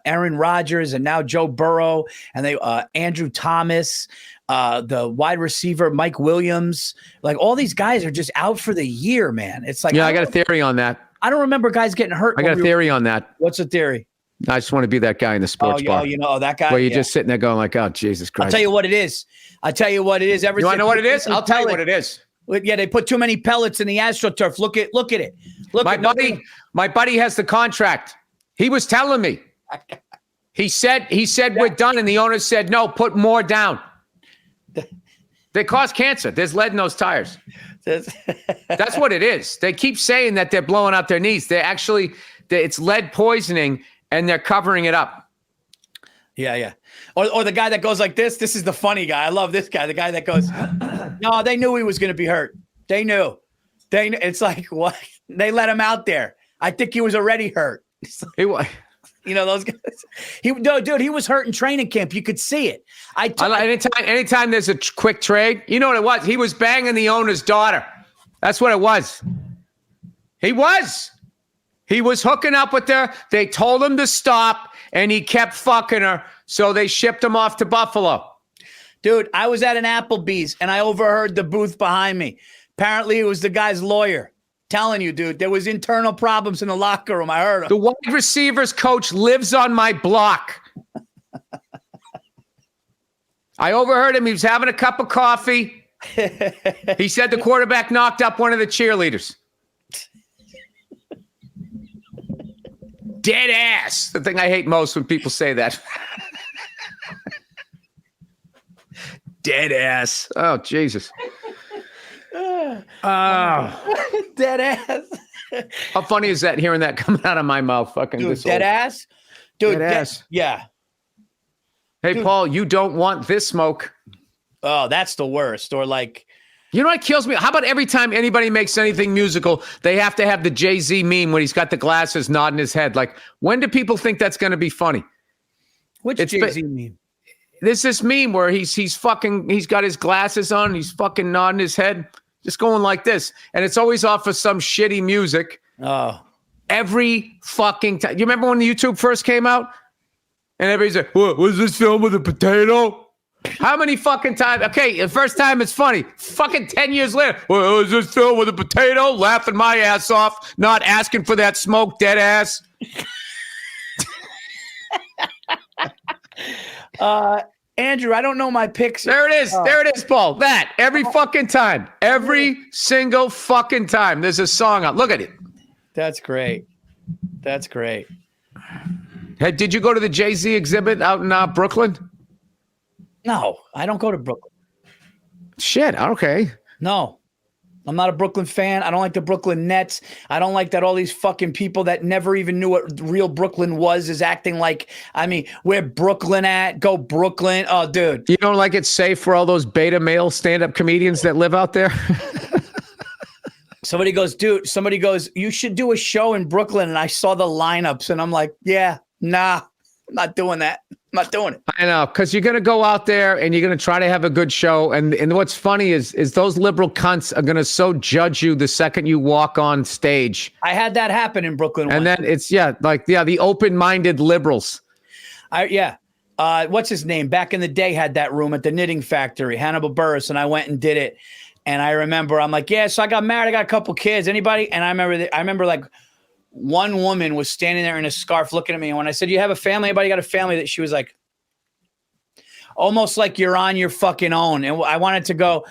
Aaron Rodgers and now Joe Burrow and Andrew Thomas, the wide receiver Mike Williams. Like all these guys are just out for the year, man. It's like I got a theory on that. I don't remember guys getting hurt. I got a theory on that. What's the theory? I just want to be that guy in the sports bar. That guy. Where you're just sitting there going like, oh, Jesus Christ. I'll tell you what it is. You want to know what it is? I'll tell you what it is. Yeah, they put too many pellets in the AstroTurf. Look at it. My buddy has the contract. He was telling me. He said we're done, and the owner said, no, put more down. They cause cancer. There's lead in those tires. That's what it is. They keep saying that they're blowing out their knees. It's lead poisoning, and they're covering it up. Yeah. Or the guy that goes like this. This is the funny guy. I love this guy. The guy that goes, no, they knew he was going to be hurt. They knew. It's like, what? They let him out there. I think he was already hurt. You know those guys. Dude, he was hurt in training camp. You could see it. Anytime there's a quick trade, you know what it was? He was banging the owner's daughter. That's what it was. He was hooking up with her. They told him to stop, and he kept fucking her. So they shipped him off to Buffalo. Dude, I was at an Applebee's, and I overheard the booth behind me. Apparently, it was the guy's lawyer. Telling you, dude, there was internal problems in the locker room. I heard him. The wide receivers coach lives on my block. I overheard him. He was having a cup of coffee. He said the quarterback knocked up one of the cheerleaders. Dead ass. The thing I hate most when people say that. Dead ass. Oh, Jesus. Dead ass. How funny is that, hearing that coming out of my mouth? Fucking dude, dead ass? Dude, dead ass. Yeah. Hey, dude. Paul, you don't want this smoke. Oh, that's the worst. Or like... You know what kills me? How about every time anybody makes anything musical, they have to have the Jay-Z meme when he's got the glasses nodding his head? Like, when do people think that's going to be funny? Which Jay-Z meme? There's this meme where he's got his glasses on, he's fucking nodding his head, just going like this. And it's always off of some shitty music. Oh. Every fucking time. You remember when YouTube first came out? And everybody's like, what, was this film with a potato? How many fucking times? Okay, the first time it's funny. Fucking 10 years later, well, was this film with a potato? Laughing my ass off, not asking for that smoke, dead ass. Andrew, I don't know my picks. There it is. There it is, Paul. That every fucking time. Every single fucking time there's a song out. Look at it. That's great. That's great. Hey, did you go to the Jay-Z exhibit out in Brooklyn? No, I don't go to Brooklyn. Shit, okay. No, I'm not a Brooklyn fan. I don't like the Brooklyn Nets. I don't like that all these fucking people that never even knew what real Brooklyn was is acting like, I mean, where Brooklyn at? Go Brooklyn. Oh, dude. You don't like it safe for all those beta male stand-up comedians that live out there? Somebody goes, you should do a show in Brooklyn. And I saw the lineups and I'm like, yeah, nah, I'm not doing that. I'm not doing it. I know, because you're going to go out there and you're going to try to have a good show. And what's funny is those liberal cunts are going to so judge you the second you walk on stage. I had that happen in Brooklyn. And then it's, the open-minded liberals. What's his name? Back in the day had that room at the Knitting Factory, Hannibal Burris, and I went and did it. And I remember, I'm like, yeah, so I got married. I got a couple kids. Anybody? And I remember like, one woman was standing there in a scarf looking at me. And when I said, you have a family? Anybody got a family? That she was like, almost like you're on your fucking own. And I wanted to go,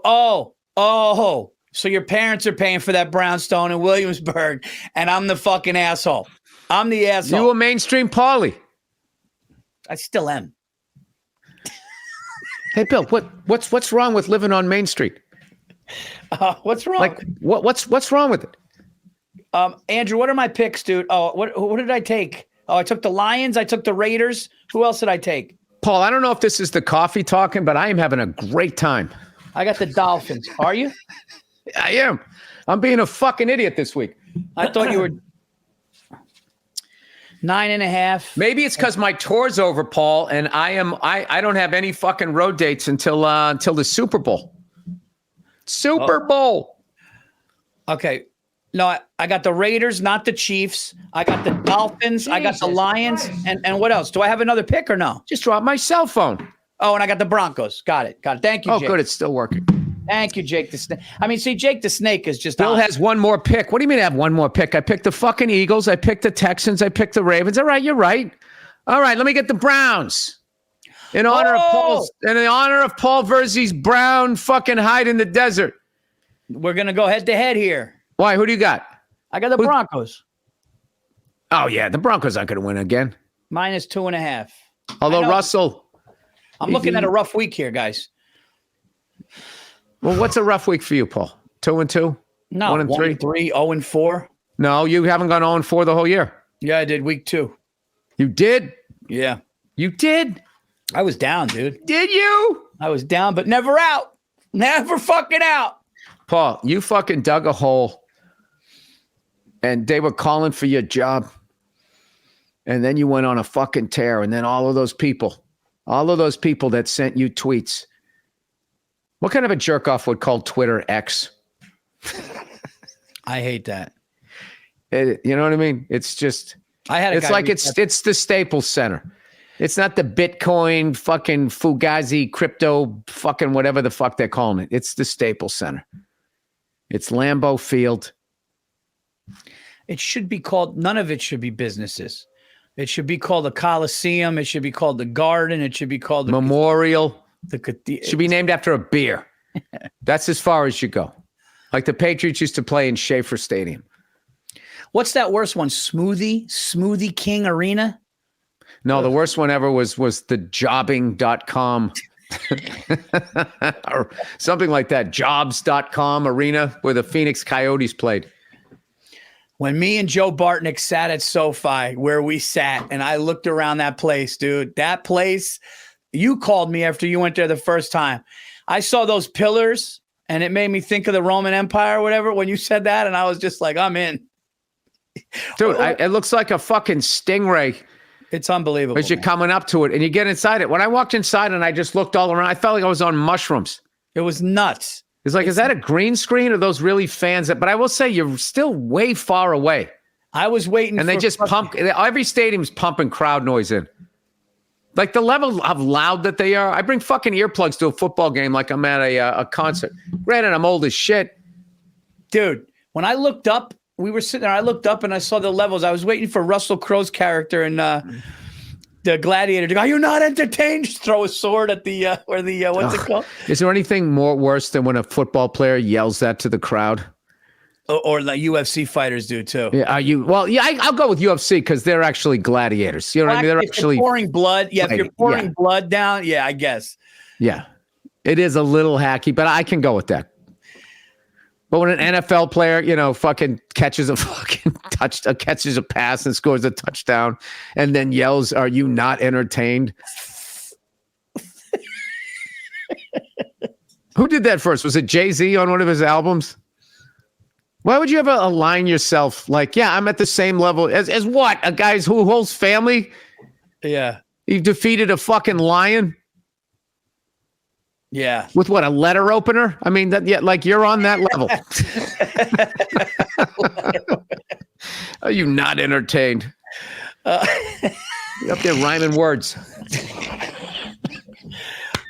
oh, so your parents are paying for that brownstone in Williamsburg. And I'm the fucking asshole. I'm the asshole. You a mainstream Paulie. I still am. Hey, Bill, what's wrong with living on Main Street? What's wrong? Like, what's wrong with it? Andrew, what are my picks, dude? Oh, what did I take? Oh, I took the Lions. I took the Raiders. Who else did I take? Paul, I don't know if this is the coffee talking, but I am having a great time. I got the Dolphins. Are you? I am. I'm being a fucking idiot this week. I thought you were 9.5. Maybe it's because my tour's over, Paul, and I don't have any fucking road dates until the Super Bowl. Super Bowl. Okay. No, I got the Raiders, not the Chiefs. I got the Dolphins. Jesus, I got the Lions. And what else? Do I have another pick or no? Just dropped my cell phone. Oh, and I got the Broncos. Got it. Thank you, Jake. Oh, good. It's still working. Thank you, Jake the Snake. I mean, see, Jake the Snake is just... Bill has one more pick. What do you mean I have one more pick? I picked the fucking Eagles. I picked the Texans. I picked the Ravens. All right, you're right. All right, let me get the Browns. In honor of Paul Virzi's brown fucking hide in the desert. We're going to go head-to-head here. Why? Who do you got? I got the Broncos. Oh, yeah. The Broncos aren't going to win again. -2.5. Although Russell. I'm looking at a rough week here, guys. Well, what's a rough week for you, Paul? 2-2? No, 1-3, 0-4. No, you haven't gone 0-4 the whole year. Yeah, I did week 2. You did? Yeah. You did? I was down, dude. Did you? I was down, but never out. Never fucking out. Paul, you fucking dug a hole and they were calling for your job. And then you went on a fucking tear. And then all of those people that sent you tweets. What kind of a jerk off would call Twitter X? I hate that. You know what I mean? It's just, it's like it's the Staples Center. It's not the Bitcoin fucking Fugazi crypto fucking whatever the fuck they're calling it. It's the Staples Center. It's Lambeau Field. It should be called, none of it should be businesses. It should be called the Coliseum. It should be called the Garden. It should be called the Memorial. It should be named after a beer. That's as far as you go. Like the Patriots used to play in Schaefer Stadium. What's that worst one? Smoothie King Arena? No, the worst one ever was the jobbing.com or something like that. Jobs.com arena where the Phoenix Coyotes played. When me and Joe Bartnick sat at SoFi where we sat and I looked around that place, dude, that place, you called me after you went there the first time. I saw those pillars and it made me think of the Roman Empire or whatever when you said that. And I was just like, I'm in. Dude, it looks like a fucking stingray. It's unbelievable. As you're coming up to it and you get inside it. When I walked inside and I just looked all around, I felt like I was on mushrooms. It was nuts. It's like, is that a green screen or those really fans? But I will say you're still way far away. I was waiting. And they just pump. Every stadium's pumping crowd noise in. Like the level of loud that they are. I bring fucking earplugs to a football game like I'm at a concert. Granted, I'm old as shit. Dude, when I looked up, we were sitting there. I looked up and I saw the levels. I was waiting for Russell Crowe's character in the Gladiator to go, are you not entertained? Just throw a sword at the what's it called? Is there anything more worse than when a football player yells that to the crowd? Or the UFC fighters do too. Yeah, I'll go with UFC because they're actually gladiators. You know what I mean? They're actually pouring blood. Yeah, if you're pouring blood down, yeah, I guess. Yeah, it is a little hacky, but I can go with that. But when an NFL player, fucking catches a catches a pass and scores a touchdown, and then yells, "Are you not entertained?" Who did that first? Was it Jay-Z on one of his albums? Why would you ever align yourself like, yeah, I'm at the same level as what? A guy who holds family? Yeah. He defeated a fucking lion? Yeah. With what, a letter opener? I mean, like you're on that level. Are you not entertained? You're up there rhyming words.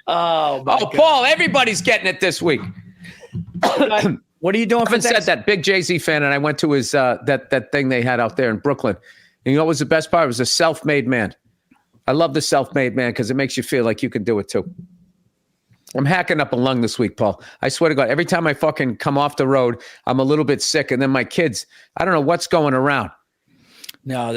Oh, Paul, everybody's getting it this week. What are you doing? I said that big Jay-Z fan, and I went to his that thing they had out there in Brooklyn. And you know what was the best part? It was a self-made man. I love the self-made man because it makes you feel like you can do it too. I'm hacking up a lung this week, Paul. I swear to God, every time I fucking come off the road, I'm a little bit sick. And then my kids, I don't know what's going around. No,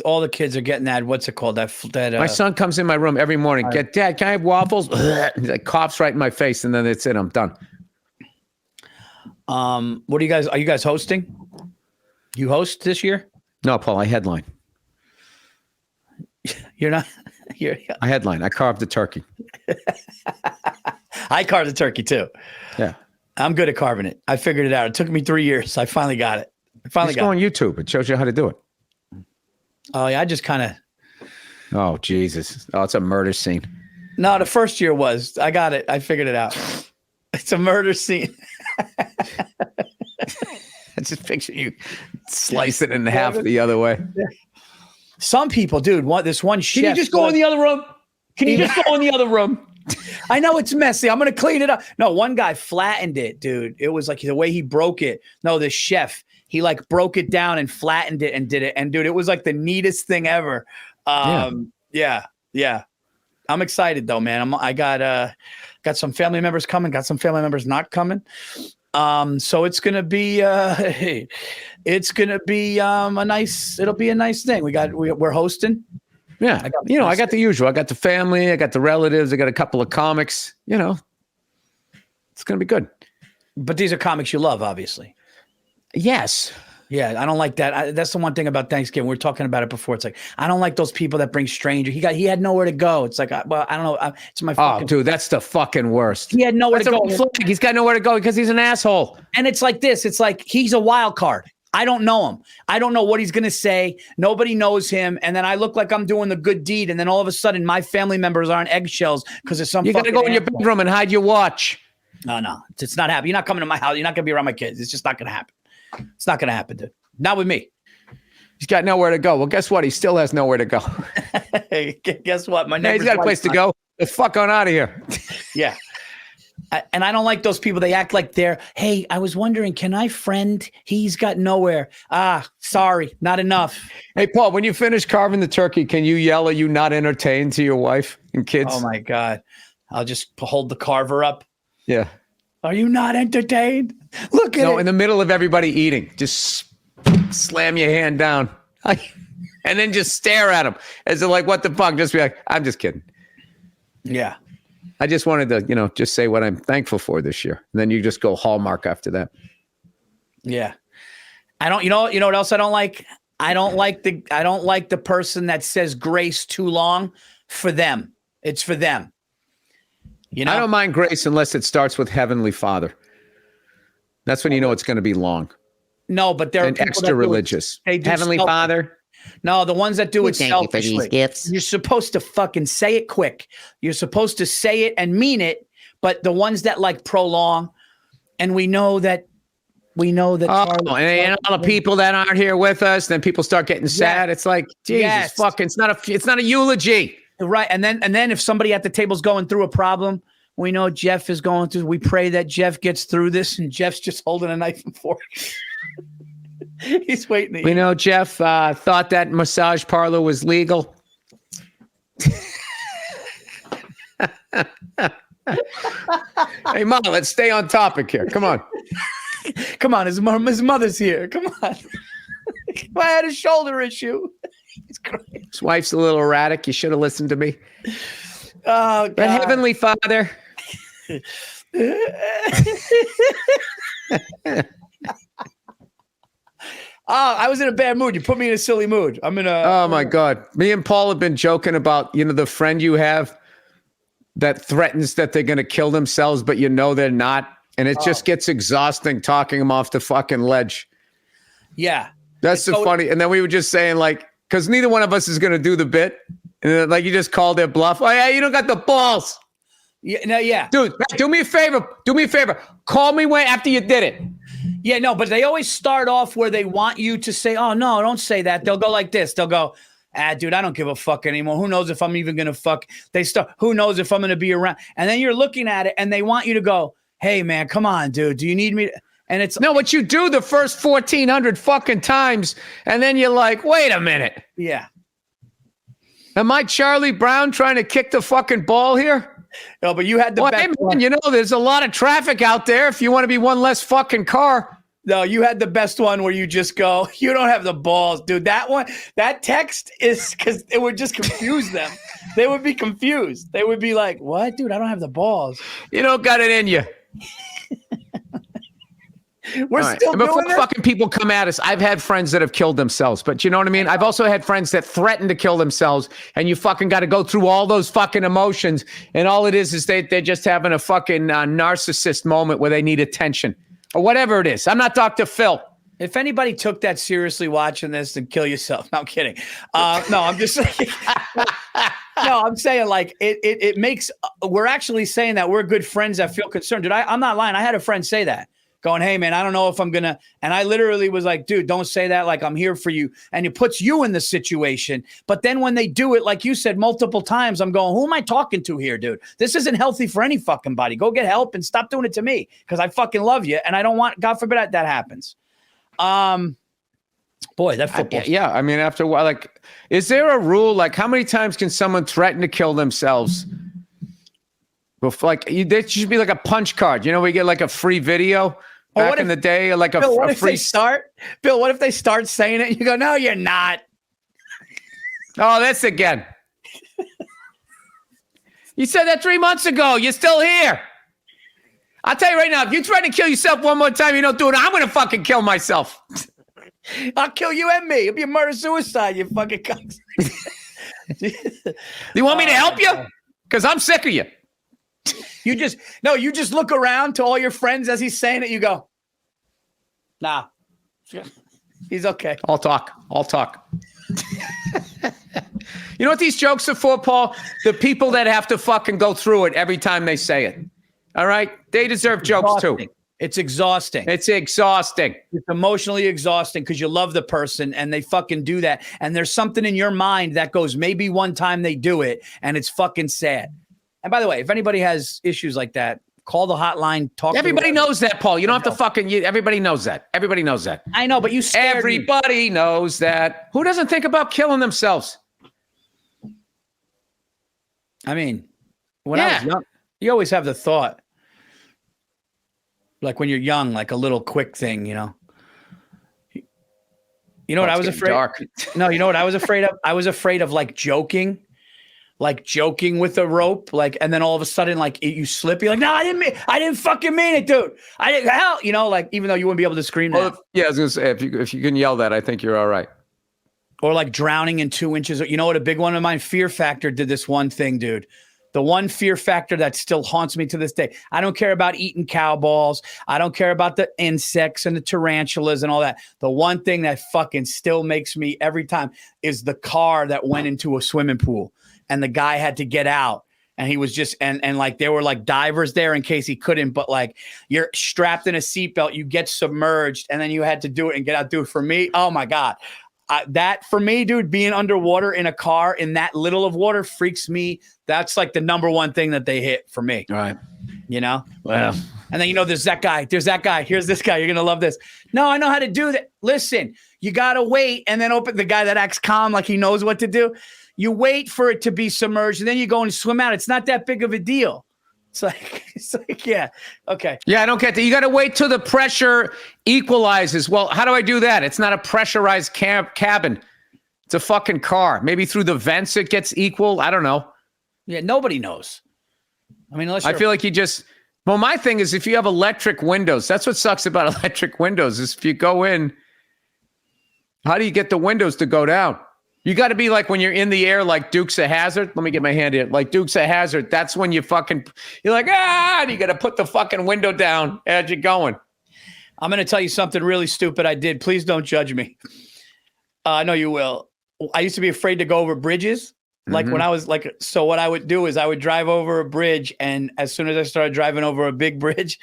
all the kids are getting that. What's it called? My son comes in my room every morning. Dad, can I have waffles? He like coughs right in my face, and then that's it. I'm done. What are you guys hosting? You host this year? No, Paul, I headline. You're not. I headline. I carved the turkey. I carved the turkey too. Yeah. I'm good at carving it. I figured it out. It took me 3 years. I finally got it. Just go on YouTube. It shows you how to do it. Oh, yeah. I just kind of. Oh, Jesus. Oh, it's a murder scene. No, the first year was. I got it. I figured it out. It's a murder scene. I just picture you slice it in half the other way. Some people, dude, this one chef. Can you just go in the other room? Can you just go in the other room? I know it's messy. I'm going to clean it up. No, one guy flattened it, dude. It was like the way he broke it. No, the chef, he like broke it down and flattened it and did it. And dude, it was like the neatest thing ever. Yeah. I'm excited though, man. I got some family members coming, got some family members not coming. So it's gonna be a nice thing. We're hosting. Yeah, I got the usual. I got the family. I got the relatives. I got a couple of comics. It's gonna be good. But these are comics you love, obviously. Yes. Yeah, I don't like that. That's the one thing about Thanksgiving. We were talking about it before. It's like, I don't like those people that bring strangers. He had nowhere to go. It's like, well, I don't know. It's my fucking. Oh, dude, that's the fucking worst. He had nowhere to go. He's got nowhere to go because he's an asshole. And it's like this. It's like he's a wild card. I don't know him. I don't know what he's going to say. Nobody knows him. And then I look like I'm doing the good deed. And then all of a sudden, my family members are on eggshells because of some. You got to go in your bedroom and hide your watch. No. It's not happening. You're not coming to my house. You're not going to be around my kids. It's just not going to happen. It's not going to happen, dude. Not with me. He's got nowhere to go. Well, guess what? He still has nowhere to go. Hey, guess what? He's got a place to go. The fuck on out of here. Yeah. And I don't like those people. They act like they're, hey, I was wondering, can I friend? He's got nowhere. Sorry, not enough. Hey, Paul, when you finish carving the turkey, can you yell, "Are you not entertained?" to your wife and kids? Oh, my God. I'll just hold the carver up. Yeah. Are you not entertained? Look at it. In the middle of everybody eating, just slam your hand down and then just stare at them as they're like, what the fuck? Just be like, I'm just kidding. Yeah. I just wanted to, just say what I'm thankful for this year. And then you just go Hallmark after that. Yeah. I don't, you know what else I don't like? I don't like the person that says grace too long for them. It's for them. I don't mind grace unless it starts with Heavenly Father. That's when you know it's going to be long. No, but there are people extra religious. Heavenly Father. No, the ones that do it selfishly. Thank you for these gifts. You're supposed to fucking say it quick. You're supposed to say it and mean it. But the ones that like prolong, and we know that. And all the people that aren't here with us, then people start getting sad. It's like, Jesus, fucking, it's not a eulogy. Right. And then if somebody at the table's going through a problem, we know Jeff is going through. We pray that Jeff gets through this, and Jeff's just holding a knife and fork. He's waiting. We know Jeff thought that massage parlor was legal. Hey, Mom, let's stay on topic here. Come on. Come on. His mother's here. Come on. I had a shoulder issue. It's great. His wife's a little erratic. You should have listened to me. Oh, God. But Heavenly Father. I was in a bad mood. You put me in a silly mood. Oh, my God. Me and Paul have been joking about, the friend you have that threatens that they're going to kill themselves, but they're not. And it just gets exhausting talking them off the fucking ledge. Yeah. That's so funny. And then we were just saying, because neither one of us is going to do the bit. And then, you just called their bluff. Oh, yeah, you don't got the balls. Yeah. Dude, do me a favor. Call me after you did it. Yeah, no, but they always start off where they want you to say, oh, no, don't say that. They'll go like this. They'll go, dude, I don't give a fuck anymore. Who knows if I'm even going to fuck? Who knows if I'm going to be around? And then you're looking at it and they want you to go, hey, man, come on, dude. Do you need me? And it's no, what you do the first 1,400 fucking times. And then you're like, wait a minute. Yeah. Am I Charlie Brown trying to kick the fucking ball here? No, but you had the best one. There's a lot of traffic out there if you want to be one less fucking car. No, you had the best one where you just go, you don't have the balls, dude. That text is because it would just confuse them. They would be confused. They would be like, what, dude? I don't have the balls. You don't got it in you. We're still doing before it? Fucking people come at us. I've had friends that have killed themselves, but you know what I mean? I've also had friends that threaten to kill themselves, and you fucking got to go through all those fucking emotions, and all it is they're just having a fucking narcissist moment where they need attention or whatever it is. I'm not Dr. Phil. If anybody took that seriously watching this, then kill yourself. No, I'm kidding. No, I'm just saying. No, I'm saying it makes. We're actually saying that we're good friends that feel concerned, dude. I'm not lying. I had a friend say that. Going, hey, man, I don't know if I'm going to. And I literally was like, dude, don't say that. Like, I'm here for you. And it puts you in the situation. But then when they do it, like you said, multiple times, I'm going, who am I talking to here, dude? This isn't healthy for any fucking body. Go get help and stop doing it to me because I fucking love you. And I don't want, God forbid that happens. Boy, that football. Yeah. I mean, after a while, is there a rule? How many times can someone threaten to kill themselves? There should be a punch card. We get a free video. Back in the day, Bill, what if they start saying it? And you go, no, you're not. Oh, that's again. You said that 3 months ago. You're still here. I'll tell you right now, if you try to kill yourself one more time, you don't do it, I'm going to fucking kill myself. I'll kill you and me. It'll be a murder-suicide, you fucking cunts. You want me to help you? Because I'm sick of you. You just look around to all your friends as he's saying it. You go, nah. He's okay. I'll talk. You know what these jokes are for, Paul? The people that have to fucking go through it every time they say it. All right? They deserve jokes too. It's exhausting. It's exhausting. It's emotionally exhausting because you love the person and they fucking do that. And there's something in your mind that goes, maybe one time they do it, and it's fucking sad. And by the way, if anybody has issues like that, call the hotline. Talk. Everybody knows that, Paul. You don't have to fucking. Everybody knows that. Everybody knows that. I know, but you scared Everybody knows that. Who doesn't think about killing themselves? I mean, when I was young, you always have the thought. Like when you're young, like a little quick thing, you know. You know what I was afraid of? No, you know what I was afraid of? I was afraid of like joking with a rope, like, and then all of a sudden, like you slip, you're like, no, I didn't fucking mean it, dude. I didn't, hell, you know, like, even though you wouldn't be able to scream that. Yeah, I was gonna say, if you can yell that, I think you're all right. Or like drowning in 2 inches. You know what? A big one of mine, Fear Factor, did this one thing, dude. The one fear factor that still haunts me to this day. I don't care about eating cow balls. I don't care about the insects and the tarantulas and all that. The one thing that fucking still makes me every time is the car that went into a swimming pool and the guy had to get out. And he was just, and like, there were like divers there in case he couldn't, but like you're strapped in a seatbelt, you get submerged and then you had to do it and get out. Dude, for me, oh my God. That for me, dude, being underwater in a car in that little of water freaks me. That's like the number one thing that they hit for me. All right. You know? Well. And then, you know, there's that guy. Here's this guy. You're going to love this. No, I know how to do that. Listen, you got to wait and then open the guy that acts calm like he knows what to do. You wait for it to be submerged and then you go and swim out. It's not that big of a deal. It's like, yeah. Okay. Yeah, I don't get that. You got to wait till the pressure equalizes. Well, how do I do that? It's not a pressurized cabin. It's a fucking car. Maybe through the vents it gets equal. I don't know. Yeah, nobody knows. I mean, unless I feel like well, my thing is if you have electric windows, that's what sucks about electric windows is if you go in, how do you get the windows to go down? You got to be like when you're in the air, like Dukes of Hazzard. Let me get my hand here. Like Dukes of Hazzard. That's when you're like, and you got to put the fucking window down as you're going. I'm going to tell you something really stupid I did. Please don't judge me. I know you will. I used to be afraid to go over bridges. Like when I was like, so what I would do is I would drive over a bridge. And as soon as I started driving over a big bridge,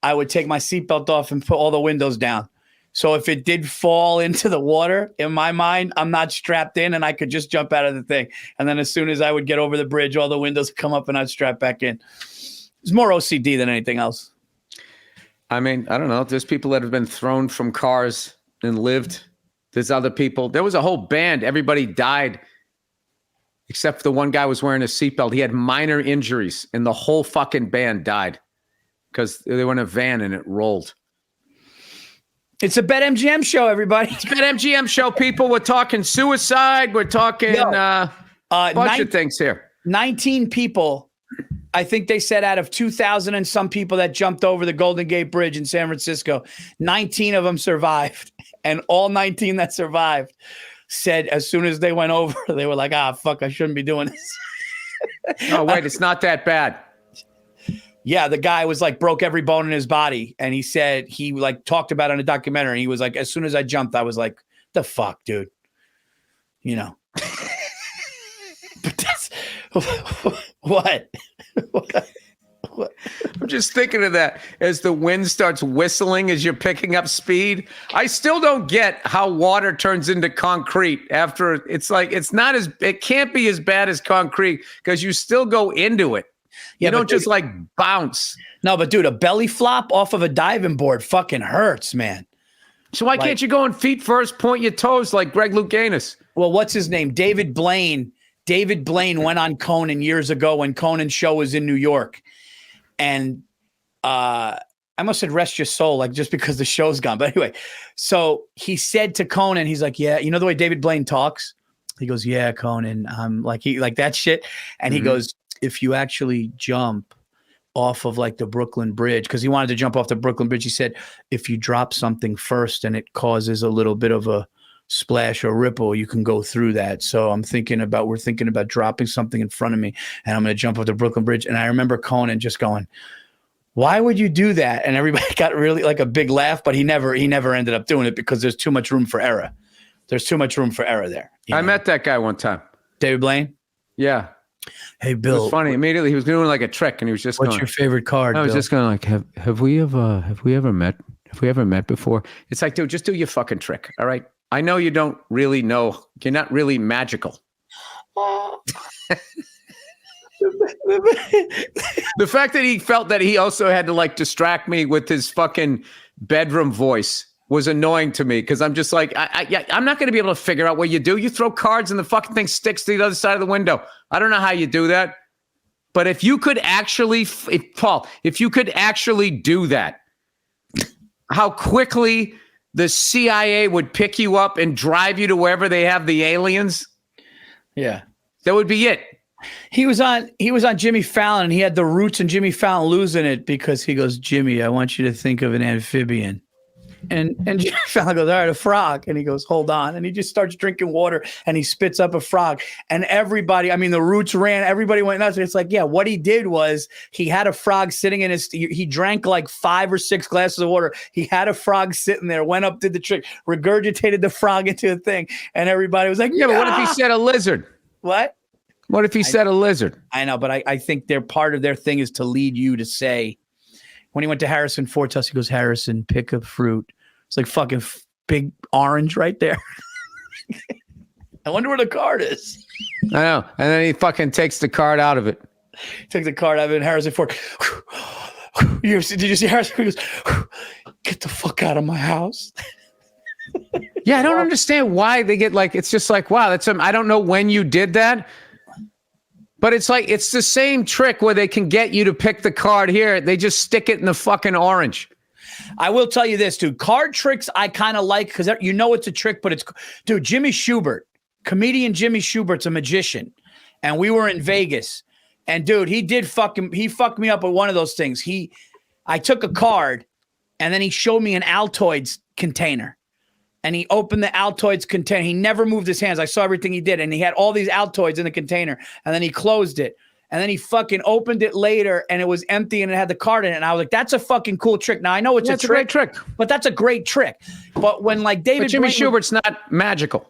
I would take my seatbelt off and put all the windows down. So if it did fall into the water, in my mind, I'm not strapped in and I could just jump out of the thing. And then as soon as I would get over the bridge, all the windows would come up and I'd strap back in. It's more OCD than anything else. I mean, I don't know. There's people that have been thrown from cars and lived. There's other people. There was a whole band. Everybody died except for the one guy was wearing a seatbelt. He had minor injuries and the whole fucking band died because they were in a van and it rolled. It's a BetMGM show, everybody. It's a BetMGM show, people. We're talking suicide. We're talking a bunch of things here. 19 people, I think they said out of 2,000 and some people that jumped over the Golden Gate Bridge in San Francisco, 19 of them survived. And all 19 that survived said as soon as they went over, they were like, fuck, I shouldn't be doing this. Oh, wait, it's not that bad. Yeah, the guy was like broke every bone in his body. And he said he like talked about it in a documentary. And he was like, as soon as I jumped, I was like, the fuck, dude. You know. But that's what? I'm just thinking of that as the wind starts whistling as you're picking up speed. I still don't get how water turns into concrete after it's like it can't be as bad as concrete because you still go into it. You don't just like bounce. No, but dude, a belly flop off of a diving board fucking hurts, man. So why can't you go on feet first, point your toes like Greg Louganis? Well, what's his name? David Blaine. David Blaine went on Conan years ago when Conan's show was in New York. And I must have rest your soul, like just because the show's gone. But anyway, so he said to Conan, he's like, yeah, you know the way David Blaine talks? He goes, yeah, Conan. Like that shit. And he goes, if you actually jump off of like the Brooklyn Bridge, because he wanted to jump off the Brooklyn Bridge, he said, if you drop something first and it causes a little bit of a splash or ripple, you can go through that. So we're thinking about dropping something in front of me and I'm going to jump off the Brooklyn Bridge. And I remember Conan just going, why would you do that? And everybody got really like a big laugh, but he never ended up doing it because there's too much room for error. There's too much room for error there. I met that guy one time. David Blaine? Yeah. Hey, Bill. It was funny. Immediately, he was doing like a trick, and he was just What's your favorite card, I was Bill? just going like, have we ever met before? It's like, dude, just do your fucking trick, all right? I know you don't really know. You're not really magical. The fact that he felt that he also had to like distract me with his fucking bedroom voice was annoying to me because I'm just like, I'm not going to be able to figure out what you do. You throw cards and the fucking thing sticks to the other side of the window. I don't know how you do that. But if you could actually, Paul, if you could actually do that, how quickly the CIA would pick you up and drive you to wherever they have the aliens. Yeah. That would be it. He was on Jimmy Fallon, and he had the Roots and Jimmy Fallon losing it because he goes, Jimmy, I want you to think of an amphibian. And Jimmy Fallon goes, all right, a frog. And he goes, hold on. And he just starts drinking water and he spits up a frog. And everybody, I mean, the Roots ran, everybody went nuts. It's like, yeah, what he did was he had a frog sitting in he drank like 5 or 6 glasses of water. He had a frog sitting there, went up, did the trick, regurgitated the frog into a thing. And everybody was like, yeah, but what if he said a lizard? What? What if he said a lizard? I know, but I think they're part of their thing is to lead you to say, when he went to Harrison Ford's house, he goes, Harrison, pick a fruit. It's like fucking big orange right there. I wonder where the card is. I know. And then he fucking takes the card out of it. Takes the card out of it, and Harrison Ford. Did you see Harrison? He goes, get the fuck out of my house. Yeah, I don't understand why they get like, it's just like, wow, that's I don't know when you did that. But it's like, it's the same trick where they can get you to pick the card here. They just stick it in the fucking orange. I will tell you this, dude. Card tricks I kind of like because you know it's a trick, but it's, dude, Jimmy Schubert, comedian Jimmy Schubert's a magician. And we were in Vegas. And, dude, he fucked me up with one of those things. I took a card and then he showed me an Altoids container. And he opened the Altoids container. He never moved his hands. I saw everything he did. And he had all these Altoids in the container. And then he closed it. And then he fucking opened it later and it was empty and it had the card in it. And I was like, that's a fucking cool trick. Now, I know it's a great trick. But that's a great trick. But when like David Jimmy Schubert's not magical.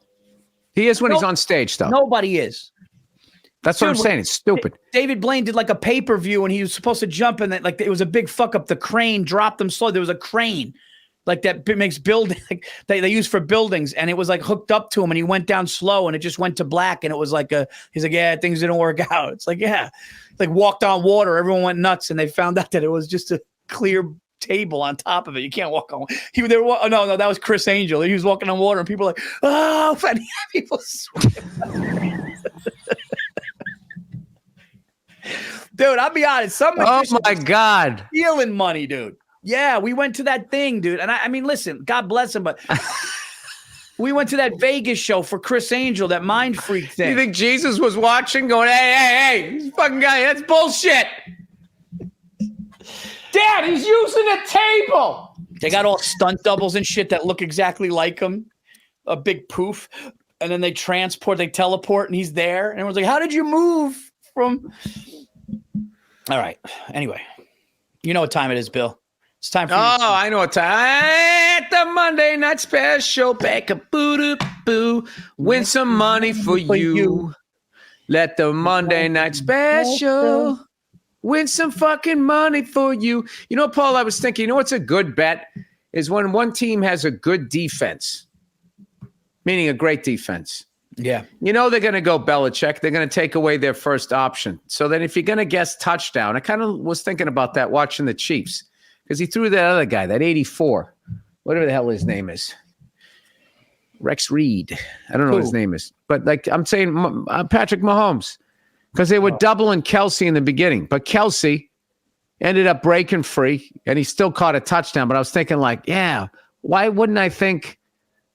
He is when he's on stage, though. Nobody is. That's what I'm saying. It's stupid. David Blaine did like a pay-per-view and he was supposed to jump and like it was a big fuck up. The crane dropped them slow. There was a crane. Like that makes building like they use for buildings, and it was like hooked up to him, and he went down slow, and it just went to black, and it was like he's like, yeah, things didn't work out. It's like, yeah, like walked on water, everyone went nuts, and they found out that it was just a clear table on top of it. You can't walk on. No, that was Chris Angel. He was walking on water, and people were like, oh, and people swim. Dude, I'll be honest. Oh my God, stealing money, dude. Yeah, we went to that thing, dude. And I mean, listen, God bless him, but we went to that Vegas show for Chris Angel, that mind freak thing. You think Jesus was watching going, hey, this fucking guy, that's bullshit. Dad, he's using a table. They got all stunt doubles and shit that look exactly like him. A big poof. And then they teleport, and he's there. And everyone's like, how did you move from? All right. Anyway, you know what time it is, Bill. It's time for I know what time. At the Monday Night Special, back a boo, win some money for you. Let the Monday Night Special win some fucking money for you. You know, Paul, I was thinking, you know what's a good bet? Is when one team has a good defense, meaning a great defense. Yeah. You know they're going to go Belichick. They're going to take away their first option. So then if you're going to guess touchdown, I kind of was thinking about that watching the Chiefs. Because he threw that other guy, that 84, whatever the hell his name is. Rex Reed. I don't know what his name is. But like I'm saying, Patrick Mahomes. Because they were doubling Kelsey in the beginning. But Kelsey ended up breaking free, and he still caught a touchdown. But I was thinking like, yeah, why wouldn't I think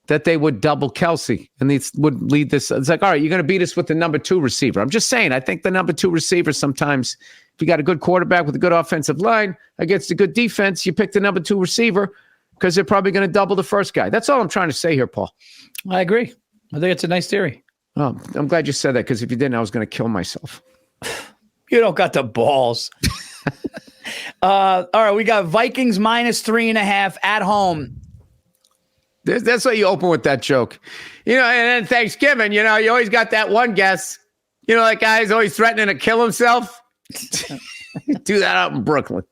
that they would double Kelsey? And they would lead this. It's like, all right, you're going to beat us with the number 2 receiver. I'm just saying, I think the number 2 receiver sometimes, if you got a good quarterback with a good offensive line against a good defense, you pick the number 2 receiver because they're probably going to double the first guy. That's all I'm trying to say here, Paul. I agree. I think it's a nice theory. Oh, I'm glad you said that because if you didn't, I was going to kill myself. You don't got the balls. All right, we got Vikings -3.5 at home. That's what you open with that joke. And then Thanksgiving, you always got that one guess. That guy's always threatening to kill himself. Do that out in Brooklyn.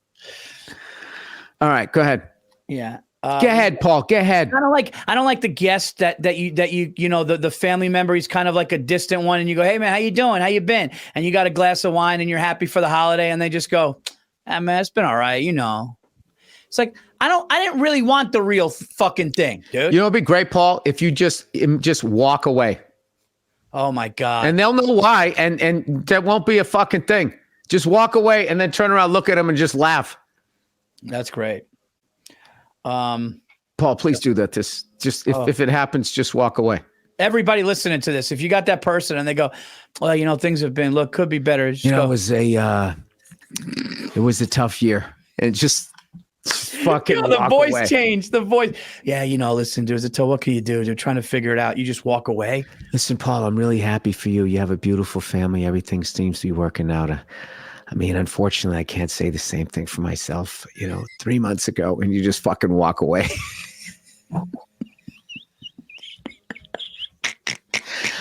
All right, go ahead. Yeah. Go ahead, Paul. Go ahead. I don't like the guest that you the family member. He's kind of like a distant one, and you go, "Hey man, how you doing? How you been?" And you got a glass of wine, and you're happy for the holiday, and they just go, "Ah man, it's been all right." It's like I didn't really want the real fucking thing, dude. It'd be great, Paul, if you just walk away. Oh my God. And they'll know why, and that won't be a fucking thing. Just walk away and then turn around, look at them, and just laugh. That's great. Paul, please do that. If it happens, just walk away. Everybody listening to this, if you got that person and they go, "Well, things have been could be better." It was a tough year, and just fucking the voice away. changed. The voice. Yeah, listen, dude. What can you do? They're trying to figure it out. You just walk away. Listen, Paul, I'm really happy for you. You have a beautiful family. Everything seems to be working out. Unfortunately, I can't say the same thing for myself, 3 months ago, and you just fucking walk away.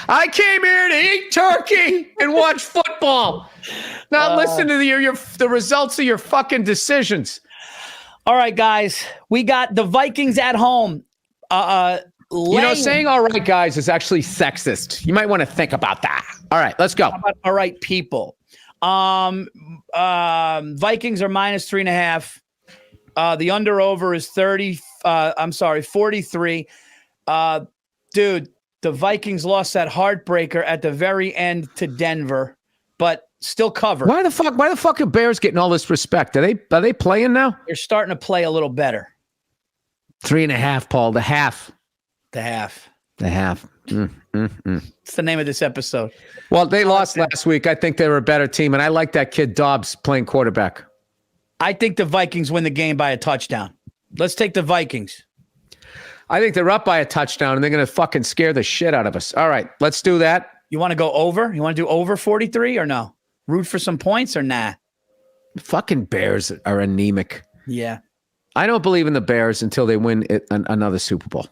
I came here to eat turkey and watch football. Not listen to the results of your fucking decisions. All right, guys. We got the Vikings at home. Saying all right, guys, is actually sexist. You might want to think about that. All right, let's go. All right, people. Vikings are -3.5. The under over is 43. Dude, the Vikings lost that heartbreaker at the very end to Denver, but still covered. Why the fuck are Bears getting all this respect? Are they playing now? They're starting to play a little better. 3.5, Paul. The half. The half. It's the name of this episode. Well, they lost last week. I think they were a better team, and I like that kid Dobbs playing quarterback. I think the Vikings win the game by a touchdown. Let's take the Vikings. I think they're up by a touchdown, and they're going to fucking scare the shit out of us. All right, let's do that. You want to go over? You want to do over 43 or no? Root for some points or nah? Fucking Bears are anemic. Yeah. I don't believe in the Bears until they win another Super Bowl.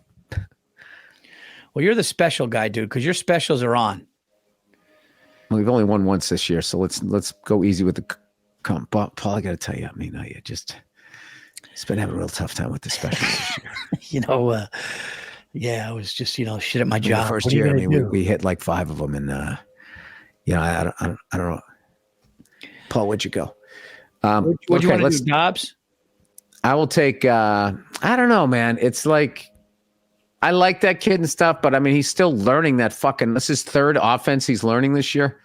Well, you're the special guy, dude, because your specials are on. Well, we've only won once this year, so let's go easy with the Paul, I got to tell you, you just been having a real tough time with the specials this year. Yeah, I was just, shit at my job. The first year, we hit like 5 of them, and I don't know. Paul, where'd you go? What do you want to do, Dobbs? I will take. I don't know, man. It's like I like that kid and stuff, but he's still learning that fucking. This is his 3rd offense he's learning this year.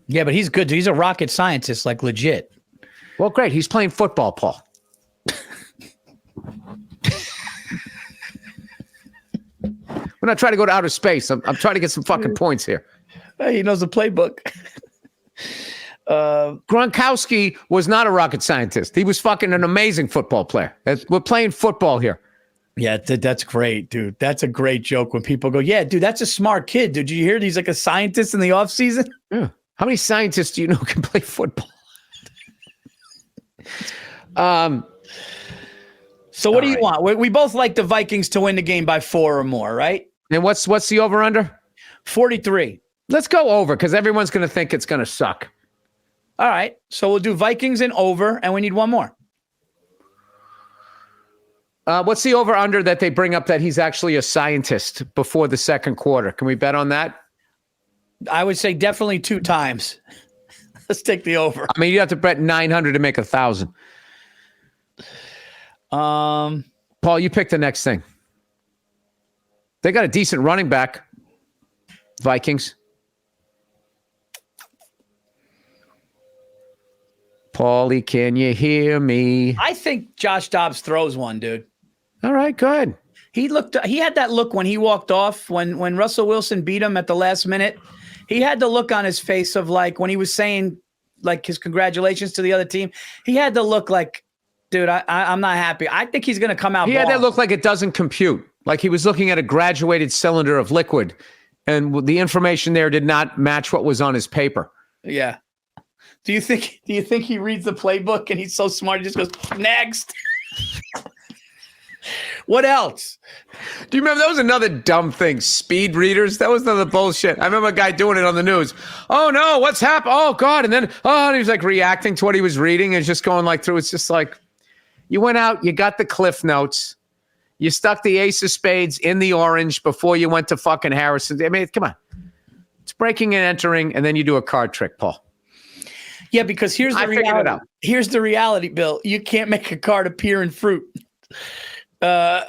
Yeah, but he's good. He's a rocket scientist, like legit. Well, great. He's playing football, Paul. We're not trying to go to outer space. I'm trying to get some fucking points here. He knows the playbook. Gronkowski was not a rocket scientist. He was fucking an amazing football player. We're playing football here. Yeah, that's great, dude. That's a great joke when people go, "Yeah, dude, that's a smart kid, dude. Did you hear he's like a scientist in the offseason?" Yeah. How many scientists do you know can play football? So what do you want? We both like the Vikings to win the game by 4 or more, right? And what's the over-under? 43. Let's go over because everyone's going to think it's going to suck. All right. So we'll do Vikings and over, and we need one more. What's the over-under that they bring up that he's actually a scientist before the second quarter? Can we bet on that? I would say definitely 2 times. Let's take the over. You have to bet 900 to make 1,000. Paul, you pick the next thing. They got a decent running back. Vikings. Paulie, can you hear me? I think Josh Dobbs throws one, dude. All right, good. He had that look when he walked off, when Russell Wilson beat him at the last minute. He had the look on his face of like when he was saying like his congratulations to the other team. He had the look like, dude, I'm not happy. I think he's going to come out. He had that look like it doesn't compute. Like he was looking at a graduated cylinder of liquid, and the information there did not match what was on his paper. Yeah. Do you think he reads the playbook and he's so smart he just goes next? What else? Do you remember that was another dumb thing? Speed readers. That was another bullshit. I remember a guy doing it on the news. Oh no, what's happened? Oh God! And then and he was like reacting to what he was reading and just going like through. It's just like you went out, you got the cliff notes, you stuck the ace of spades in the orange before you went to fucking Harrison. I mean, come on, it's breaking and entering, and then you do a card trick, Paul. Yeah, because here's the reality. Here's the reality, Bill. You can't make a card appear in fruit. No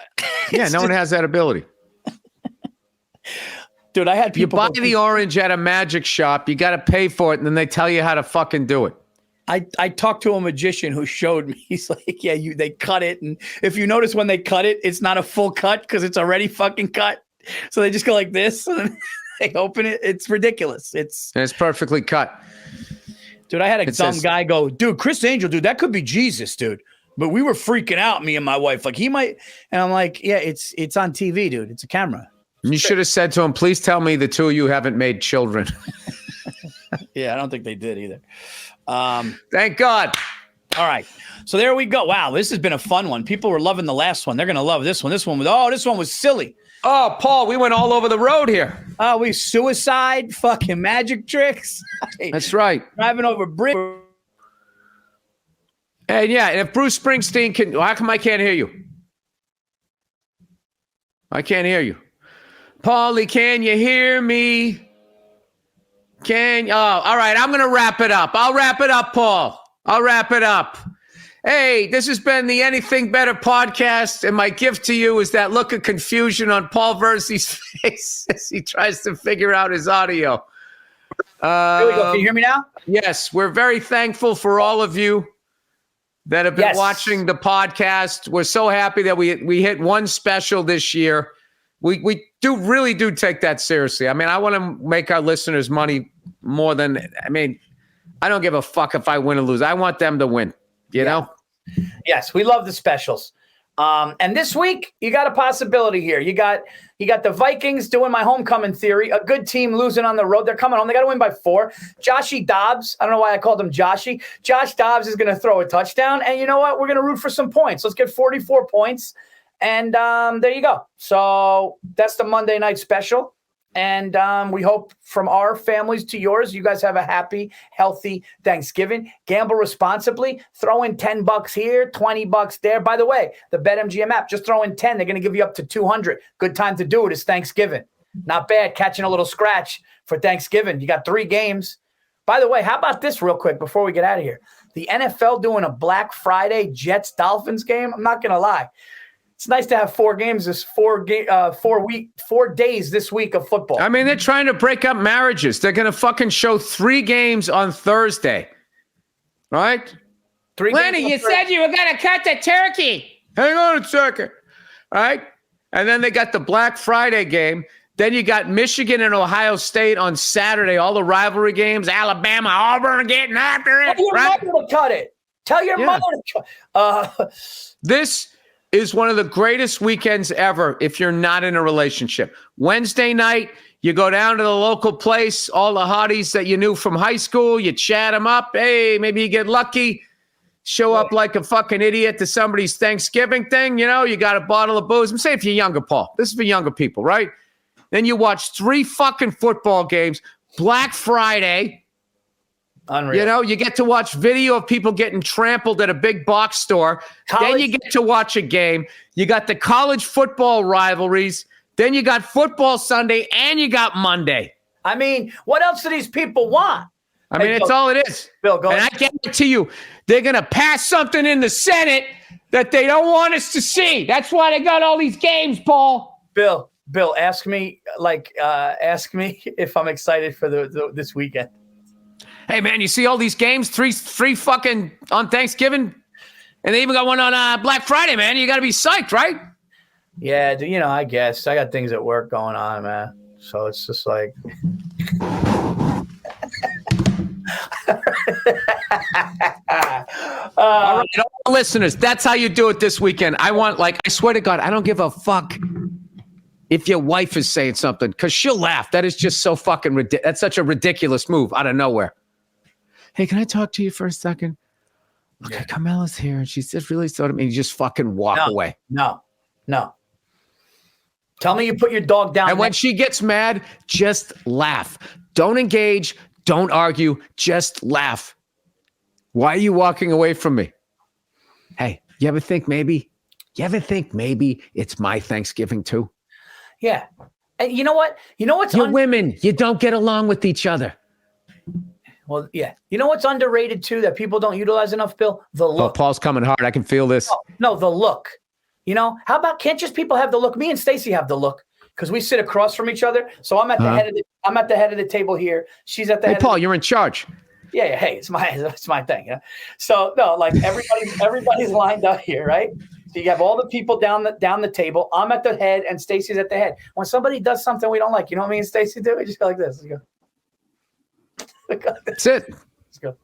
one has that ability. Dude, I had people. You buy the orange at a magic shop, you got to pay for it, and then they tell you how to fucking do it. I talked to a magician who showed me. He's like, yeah, they cut it, and if you notice when they cut it, it's not a full cut because it's already fucking cut. So they just go like this, and then they open it. It's ridiculous. And it's perfectly cut. Dude, I had a dumb guy go, dude, Chris Angel, dude, that could be Jesus, dude. But we were freaking out, me and my wife. Like, he might. And I'm like, yeah, it's on TV, dude. It's a camera. You should have said to him, please tell me the two of you haven't made children. Yeah, I don't think they did either. Thank God. All right. So there we go. Wow, this has been a fun one. People were loving the last one. They're going to love this one. This one was silly. Oh, Paul, we went all over the road here. Oh, we suicide, fucking magic tricks. That's right. Driving over bridge. And yeah, and if Bruce Springsteen can, how come I can't hear you? I can't hear you. Paulie, can you hear me? All right, I'm going to wrap it up. I'll wrap it up, Paul. I'll wrap it up. Hey, this has been the Anything Better podcast, and my gift to you is that look of confusion on Paul Virzi's face as he tries to figure out his audio. Here we go. Can you hear me now? Yes, we're very thankful for all of you that have been watching the podcast. We're so happy that we hit one special this year. We really do take that seriously. I mean, I want to make our listeners money more than, I don't give a fuck if I win or lose. I want them to win, you know? Yes, we love the specials. And this week, you got a possibility here. You got the Vikings doing my homecoming theory, a good team losing on the road. They're coming home. They got to win by 4. Joshy Dobbs, I don't know why I called him Joshy. Josh Dobbs is going to throw a touchdown. And you know what? We're going to root for some points. Let's get 44 points. And there you go. So that's the Monday night special. And we hope from our families to yours, you guys have a happy, healthy Thanksgiving. Gamble responsibly. Throw in $10 here, $20 there. By the way, the BetMGM app, just throw in 10. They're going to give you up to 200. Good time to do it is Thanksgiving. Not bad catching a little scratch for Thanksgiving. You got 3 games. By the way, how about this real quick before we get out of here? The NFL doing a Black Friday Jets-Dolphins game. I'm not going to lie. It's nice to have 4 games this 4 days this week of football. I mean, they're trying to break up marriages. They're going to fucking show 3 games on Thursday. Right? Lenny, you said you were going to cut the turkey. Hang on a second. All right? And then they got the Black Friday game. Then you got Michigan and Ohio State on Saturday, all the rivalry games. Alabama, Auburn getting after it. Tell your mother to cut it. Tell your mother to cut This is one of the greatest weekends ever if you're not in a relationship. Wednesday night, you go down to the local place, all the hotties that you knew from high school, you chat them up. Hey, maybe you get lucky, show up like a fucking idiot to somebody's Thanksgiving thing. You know, you got a bottle of booze. I'm saying if you're younger, Paul. This is for younger people, right? Then you watch 3 fucking football games, Black Friday. Unreal. You know, you get to watch video of people getting trampled at a big box store. Then you get to watch a game. You got the college football rivalries. Then you got football Sunday and you got Monday. I mean, what else do these people want? I mean, it's all it is. Bill, go and ahead. I guarantee you, they're going to pass something in the Senate that they don't want us to see. That's why they got all these games, Paul. Bill, ask me if I'm excited for this weekend. Hey, man, you see all these games, three fucking on Thanksgiving, and they even got one on Black Friday, man. You got to be psyched, right? Yeah, you know, I guess. I got things at work going on, man. So it's just like... all right, all listeners, that's how you do it this weekend. I swear to God, I don't give a fuck if your wife is saying something, because she'll laugh. That is just so fucking ridiculous. That's such a ridiculous move out of nowhere. hey, can I talk to you for a second? Okay, Carmela's here, and she's just really so to me. You just fucking walk away. No. Tell me you put your dog down. And when she gets mad, just laugh. Don't engage. Don't argue. Just laugh. Why are you walking away from me? Hey, you ever think maybe it's my Thanksgiving too? Yeah. And you know what? You're women. You don't get along with each other. Well, yeah. You know what's underrated too that people don't utilize enough, Bill? The look. Oh, Paul's coming hard. I can feel this. No, the look. You know, how about can't just people have the look? Me and Stacy have the look because we sit across from each other. So I'm at the head of the table here. She's at the head. Hey, Paul, you're in charge. Yeah. Hey, it's my thing. Yeah. So no, like everybody's lined up here, right? So you have all the people down the table. I'm at the head and Stacy's at the head. When somebody does something we don't like, you know what me and Stacy do? We just go like this. We go. That's it. Let's go.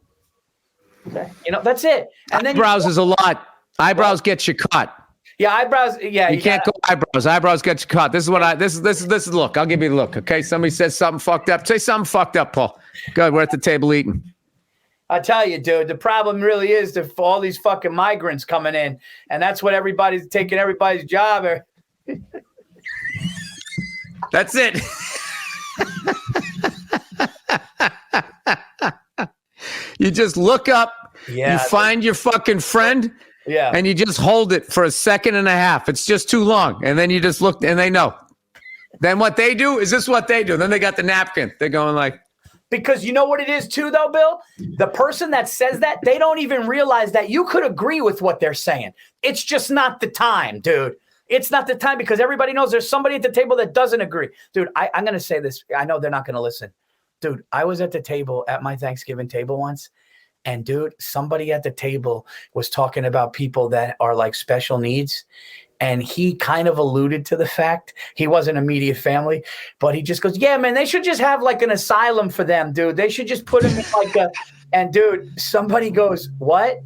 Okay. You know, that's it. And then eyebrows is a lot. Eyebrows get you caught. Yeah, eyebrows. Yeah, you can't go eyebrows. Eyebrows get you caught. This is what this is look. I'll give you the look. Okay. Somebody says something fucked up. Say something fucked up, Paul. Good. We're at the table eating. I tell you, dude, the problem really is all these fucking migrants coming in, and that's what everybody's taking everybody's job. That's it. You just look up, you find your fucking friend, and you just hold it for a second and a half. It's just too long. And then you just look, and they know. Then what they do is this what they do. Then they got the napkin. They're going like. Because you know what it is too, though, Bill? The person that says that, they don't even realize that you could agree with what they're saying. It's just not the time, dude. It's not the time because everybody knows there's somebody at the table that doesn't agree. Dude, I'm going to say this. I know they're not going to listen. Dude, I was at the table at my Thanksgiving table once. And dude, somebody at the table was talking about people that are like special needs. And he kind of alluded to the fact he wasn't immediate family, but he just goes, yeah, man, they should just have like an asylum for them, dude. They should just put him in like and dude, somebody goes, what?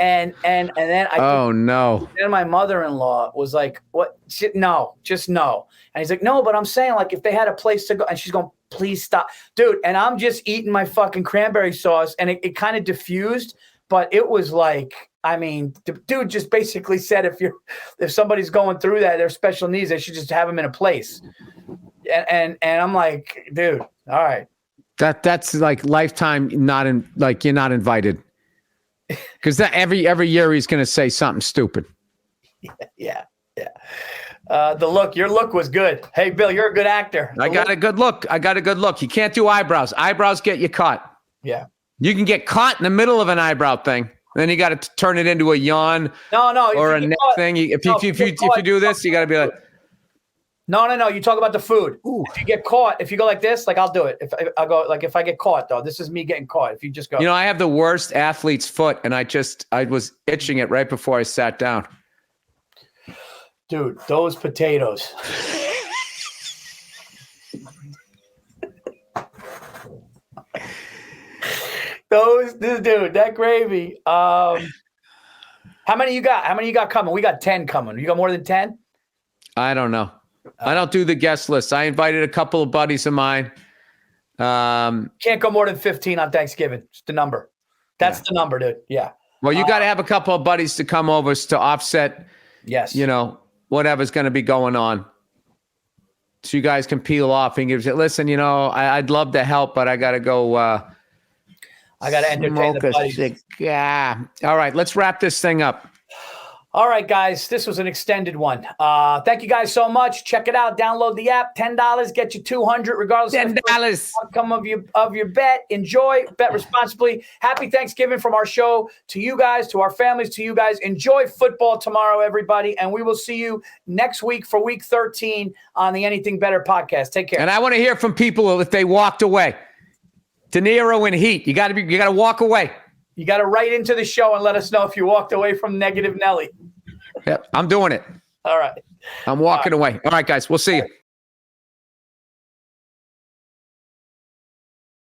And then no. Then my mother-in-law was like, what? No, just no. And he's like, no, but I'm saying like if they had a place to go, and she's going, please stop, dude. And I'm just eating my fucking cranberry sauce, and it kind of diffused, but it was like, I mean, the dude just basically said if somebody's going through that, their special needs, they should just have them in a place. And I'm like, dude, all right. That's like lifetime. You're not invited. Because that every year he's going to say something stupid. Yeah. Your look was good. Hey, Bill, you're a good actor. I got a good look. You can't do eyebrows. Eyebrows get you caught. Yeah. You can get caught in the middle of an eyebrow thing. Then you got to turn it into a yawn. No. Or a neck thing. If you do this, you got to be like. No. You talk about the food. Ooh. If you get caught, if you go like this, like I'll do it. If I get caught though, this is me getting caught. If you just go. You know, I have the worst athlete's foot, and I was itching it right before I sat down. Dude, those potatoes. Dude, that gravy. How many you got? How many you got coming? We got 10 coming. You got more than 10? I don't know. I don't do the guest list. I invited a couple of buddies of mine. Can't go more than 15 on Thanksgiving. It's the number. That's the number, dude. Yeah. Well, you got to have a couple of buddies to come over to offset. Yes. You know, whatever's going to be going on. So you guys can peel off and give it. Listen, you know, I'd love to help, but I got to go. I got to entertain the buddies. Yeah. All right. Let's wrap this thing up. All right, guys. This was an extended one. Thank you guys so much. Check it out. Download the app. $10 get you $200 regardless $10. of the outcome of your bet. Enjoy. Bet responsibly. Happy Thanksgiving from our show to you guys, to our families, to you guys. Enjoy football tomorrow, everybody, and we will see you next week for Week 13 on the Anything Better podcast. Take care. And I want to hear from people if they walked away. De Niro in Heat. You got to walk away. You got to write into the show and let us know if you walked away from Negative Nelly. Yep, I'm doing it. All right. I'm walking away. All right, guys. We'll see you.